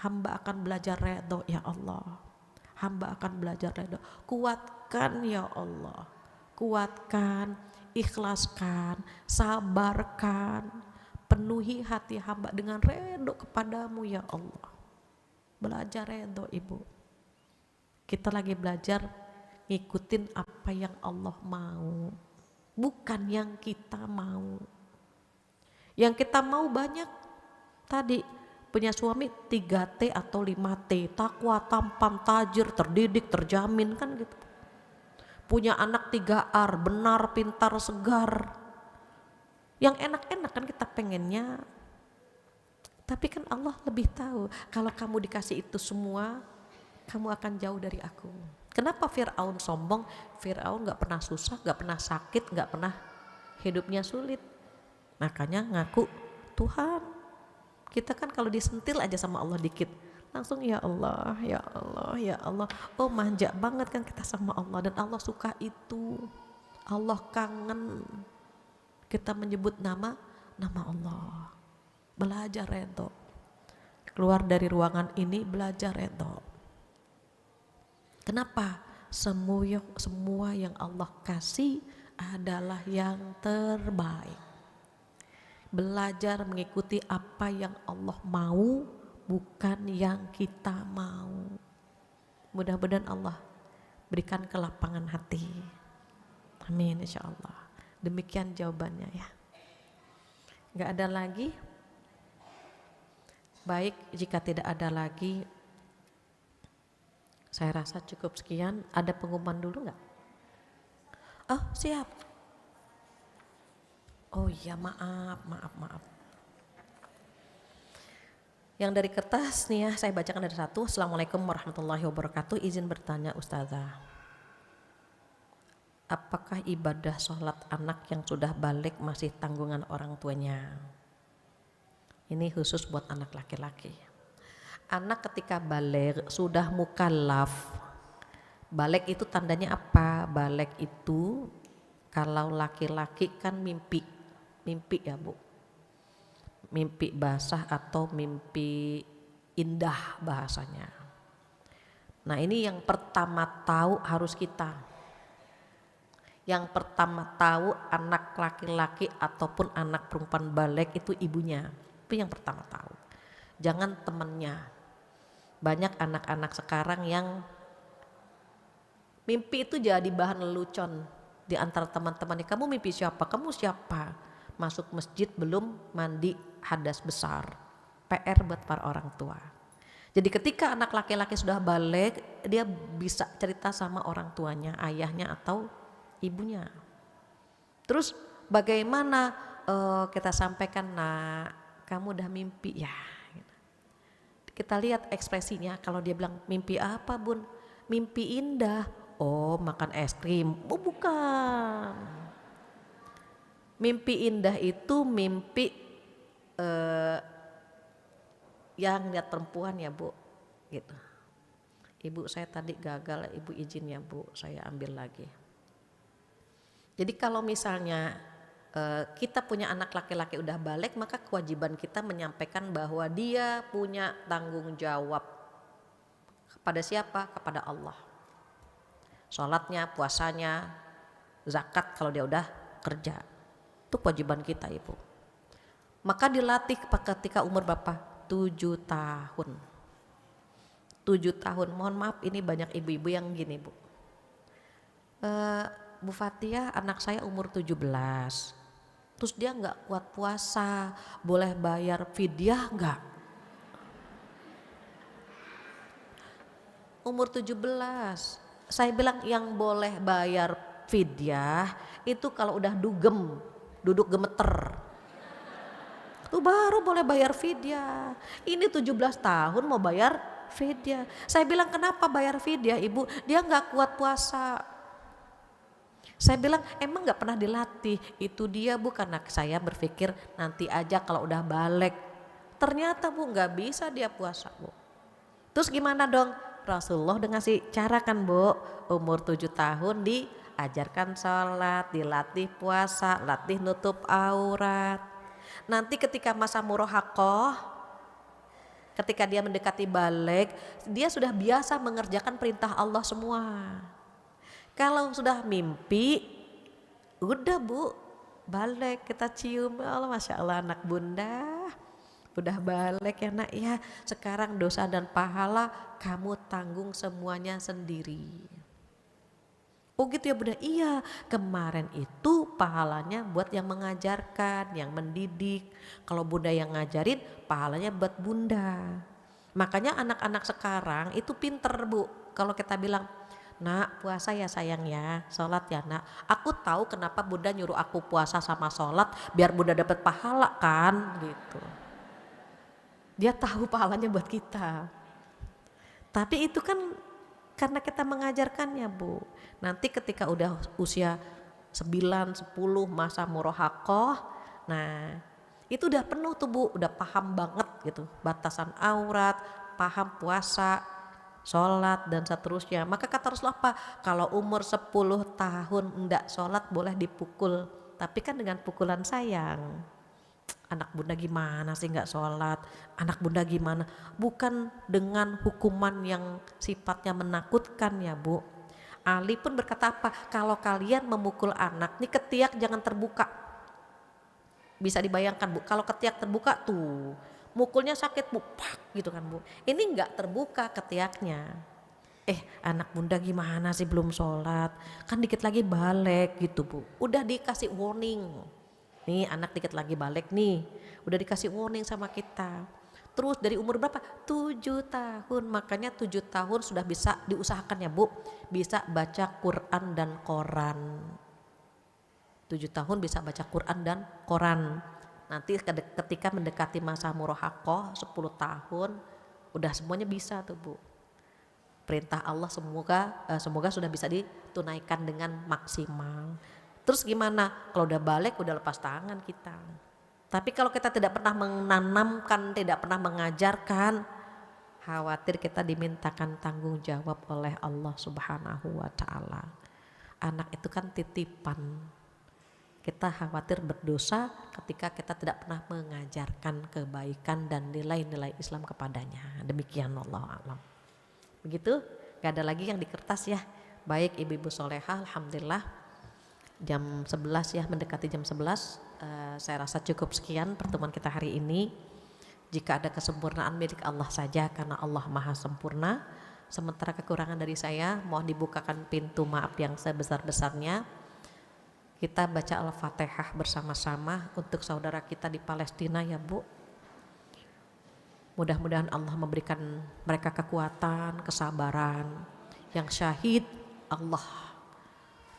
Hamba akan belajar redho ya Allah. Hamba akan belajar redho. Kuatkan ya Allah. Kuatkan, ikhlaskan, sabarkan. Penuhi hati hamba dengan redho kepadamu ya Allah. Belajar redho ibu. Kita lagi belajar ngikutin apa yang Allah mau. Bukan yang kita mau. Yang kita mau banyak. Tadi punya suami 3T atau 5T. Takwa, tampan, tajir, terdidik, terjamin kan gitu. Punya anak 3R, benar, pintar, segar. Yang enak-enak kan kita pengennya. Tapi kan Allah lebih tahu. Kalau kamu dikasih itu semua, kamu akan jauh dari aku. Kenapa Fir'aun sombong? Fir'aun gak pernah susah, gak pernah sakit, gak pernah hidupnya sulit. Makanya ngaku Tuhan. Kita kan kalau disentil aja sama Allah dikit, langsung ya Allah, ya Allah, ya Allah. Oh manja banget kan kita sama Allah. Dan Allah suka itu. Allah kangen kita menyebut nama Allah. Belajar redho. Keluar dari ruangan ini belajar redho. Kenapa? Semua yang Allah kasih adalah yang terbaik. Belajar mengikuti apa yang Allah mau, bukan yang kita mau. Mudah-mudahan Allah berikan kelapangan hati. Amin insyaallah. Demikian jawabannya ya. Gak ada lagi? Baik, jika tidak ada lagi, saya rasa cukup sekian. Ada pengumuman dulu nggak? Oh siap. Oh iya maaf. Yang dari kertas nih ya, saya bacakan dari satu. Assalamualaikum warahmatullahi wabarakatuh. Izin bertanya Ustazah, apakah ibadah sholat anak yang sudah balik masih tanggungan orang tuanya? Ini khusus buat anak laki-laki. Anak ketika balik sudah mukallaf. Balik itu tandanya apa? Balik itu kalau laki-laki kan mimpi ya Bu. Mimpi basah atau mimpi indah bahasanya. Nah ini yang pertama tahu harus kita. Yang pertama tahu anak laki-laki ataupun anak perempuan balik itu ibunya. Itu yang pertama tahu. Jangan temannya. Banyak anak-anak sekarang yang mimpi itu jadi bahan lelucon di antara teman-temannya. Kamu mimpi siapa? Kamu siapa? Masuk masjid belum mandi hadas besar. PR buat para orang tua. Jadi ketika anak laki-laki sudah balik, dia bisa cerita sama orang tuanya, ayahnya atau ibunya. Terus bagaimana kita sampaikan, nak, kamu udah mimpi ya. Kita lihat ekspresinya, kalau dia bilang mimpi apa bun? Mimpi indah. Oh makan es krim. Oh bukan. Mimpi indah itu mimpi yang lihat perempuan ya Bu, gitu. Ibu saya tadi gagal, ibu izin ya Bu, saya ambil lagi. Jadi kalau misalnya kita punya anak laki-laki udah balik, maka kewajiban kita menyampaikan bahwa dia punya tanggung jawab kepada siapa? Kepada Allah. Sholatnya, puasanya, zakat kalau dia udah kerja. Itu kewajiban kita Ibu. Maka dilatih ketika umur berapa? 7 tahun. 7 tahun, mohon maaf ini banyak ibu-ibu yang gini Bu. Bu Fatia anak saya umur 17. Terus dia gak kuat puasa, boleh bayar fidyah gak? Umur 17, saya bilang yang boleh bayar fidyah itu kalau udah dugem, duduk gemeter, itu baru boleh bayar fidyah. Ini 17 tahun mau bayar fidyah. Saya bilang kenapa bayar fidyah ibu? Dia gak kuat puasa. Saya bilang emang gak pernah dilatih. Itu dia Bu, karena saya berpikir nanti aja kalau udah balik. Ternyata Bu gak bisa dia puasa Bu. Terus gimana dong? Rasulullah udah ngasih cara kan Bu, umur 7 tahun diajarkan sholat, dilatih puasa, latih nutup aurat. Nanti ketika masa murohakoh, ketika dia mendekati balik, dia sudah biasa mengerjakan perintah Allah semua. Kalau sudah mimpi, udah Bu, balik kita cium, Allah Masya Allah anak bunda. Udah balik ya nak ya, sekarang dosa dan pahala kamu tanggung semuanya sendiri. Oh gitu ya bunda, iya kemarin itu pahalanya buat yang mengajarkan, yang mendidik. Kalau bunda yang ngajarin pahalanya buat bunda. Makanya anak-anak sekarang itu pinter Bu. Kalau kita bilang, nak puasa ya sayang ya, sholat ya nak. Aku tahu kenapa bunda nyuruh aku puasa sama sholat, biar bunda dapat pahala kan gitu. Dia tahu pahalanya buat kita. Tapi itu kan karena kita mengajarkannya Bu. Nanti ketika udah usia 9, 10 masa murohakoh, nah itu udah penuh tuh Bu, udah paham banget gitu. Batasan aurat, paham puasa, sholat dan seterusnya. Maka kata Rasulullah apa? Kalau umur 10 tahun enggak sholat boleh dipukul. Tapi kan dengan pukulan sayang. Anak bunda gimana sih nggak sholat, anak bunda gimana, bukan dengan hukuman yang sifatnya menakutkan ya Bu. Ali pun berkata apa, kalau kalian memukul anak nih ketiak jangan terbuka. Bisa dibayangkan Bu, kalau ketiak terbuka tuh mukulnya sakit Bu, pak gitu kan Bu. Ini nggak terbuka ketiaknya. Anak bunda gimana sih belum sholat, kan dikit lagi balik gitu Bu. Udah dikasih warning. Nih anak dikit lagi balik nih, udah dikasih warning sama kita. Terus dari umur berapa? 7 tahun, makanya 7 tahun sudah bisa diusahakan ya Bu, bisa baca Quran dan Koran. 7 tahun bisa baca Quran dan Koran. Nanti ketika mendekati masa murahaqah 10 tahun, udah semuanya bisa tuh Bu. Perintah Allah semoga sudah bisa ditunaikan dengan maksimal. Terus gimana? Kalau udah balik udah lepas tangan kita. Tapi kalau kita tidak pernah menanamkan, tidak pernah mengajarkan, khawatir kita dimintakan tanggung jawab oleh Allah Subhanahu wa taala. Anak itu kan titipan. Kita khawatir berdosa ketika kita tidak pernah mengajarkan kebaikan dan nilai-nilai Islam kepadanya. Demikian Allah a'lam. Begitu, gak ada lagi yang di kertas ya. Baik ibu-ibu solehah, alhamdulillah jam 11 ya, mendekati jam 11. Saya rasa cukup sekian pertemuan kita hari ini. Jika ada kesempurnaan milik Allah saja karena Allah maha sempurna. Sementara kekurangan dari saya mohon dibukakan pintu maaf yang sebesar-besarnya. Kita baca Al-Fatihah bersama-sama untuk saudara kita di Palestina ya Bu. Mudah-mudahan Allah memberikan mereka kekuatan, kesabaran. Yang syahid Allah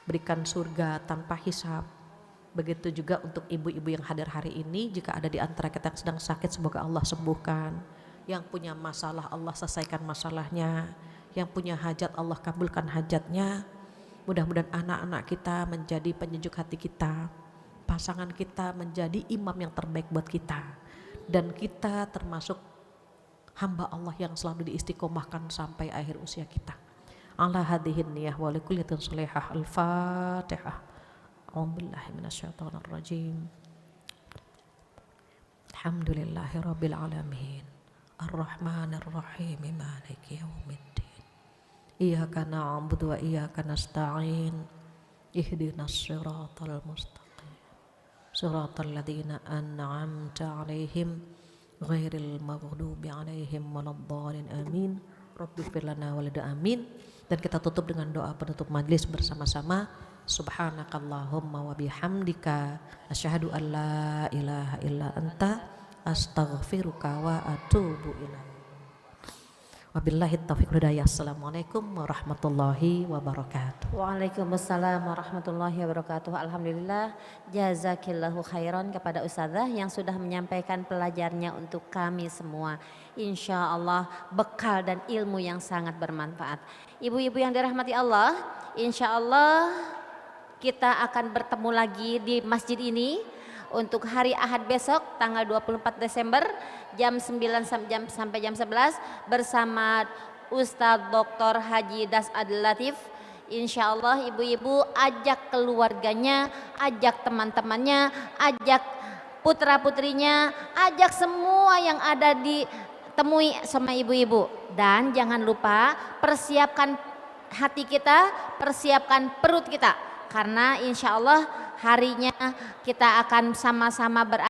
berikan surga tanpa hisab. Begitu juga untuk ibu-ibu yang hadir hari ini, jika ada di antara kita yang sedang sakit semoga Allah sembuhkan. Yang punya masalah Allah selesaikan masalahnya. Yang punya hajat Allah kabulkan hajatnya. Mudah-mudahan anak-anak kita menjadi penyejuk hati kita, pasangan kita menjadi imam yang terbaik buat kita, dan kita termasuk hamba Allah yang selalu diistiqomahkan sampai akhir usia kita. Ala hadhihin niyah wa likulliyatin solehah. Al-Fatihah. A'udzubillahi minasyaitonir rajim. Alhamdulillahi rabbil alamin. Ar-Rahmanir Rahim. Maliki yaumiddin. Iyyaka na'budu wa iyyaka nasta'in. Ihdinas siratal mustaqim. Siratal ladzina an'amta 'alaihim ghairil maghdubi 'alaihim waladdallin. Amin. Rabbighfir lana wa lana amin. Dan kita tutup dengan doa penutup majelis bersama-sama. Subhanakallahumma wa bihamdika asyhadu an la ilaha illa anta astaghfiruka wa atubu ilaik. Wabillahi taufiq wal hidayah. Assalamualaikum warahmatullahi wabarakatuh. Waalaikumsalam warahmatullahi wabarakatuh. Alhamdulillah, jazakillahu khairan kepada Ustazah yang sudah menyampaikan pelajarnya untuk kami semua. Insya Allah bekal dan ilmu yang sangat bermanfaat. Ibu-ibu yang dirahmati Allah, insya Allah kita akan bertemu lagi di masjid ini untuk hari Ahad besok tanggal 24 Desember jam 9 sampai jam 11 bersama Ustadz Dr. Haji Das Adil Latif. Insya Allah ibu-ibu ajak keluarganya, ajak teman-temannya, ajak putra-putrinya, ajak semua yang ada ditemui sama ibu-ibu. Dan jangan lupa persiapkan hati kita, persiapkan perut kita. Karena insya Allah harinya kita akan sama-sama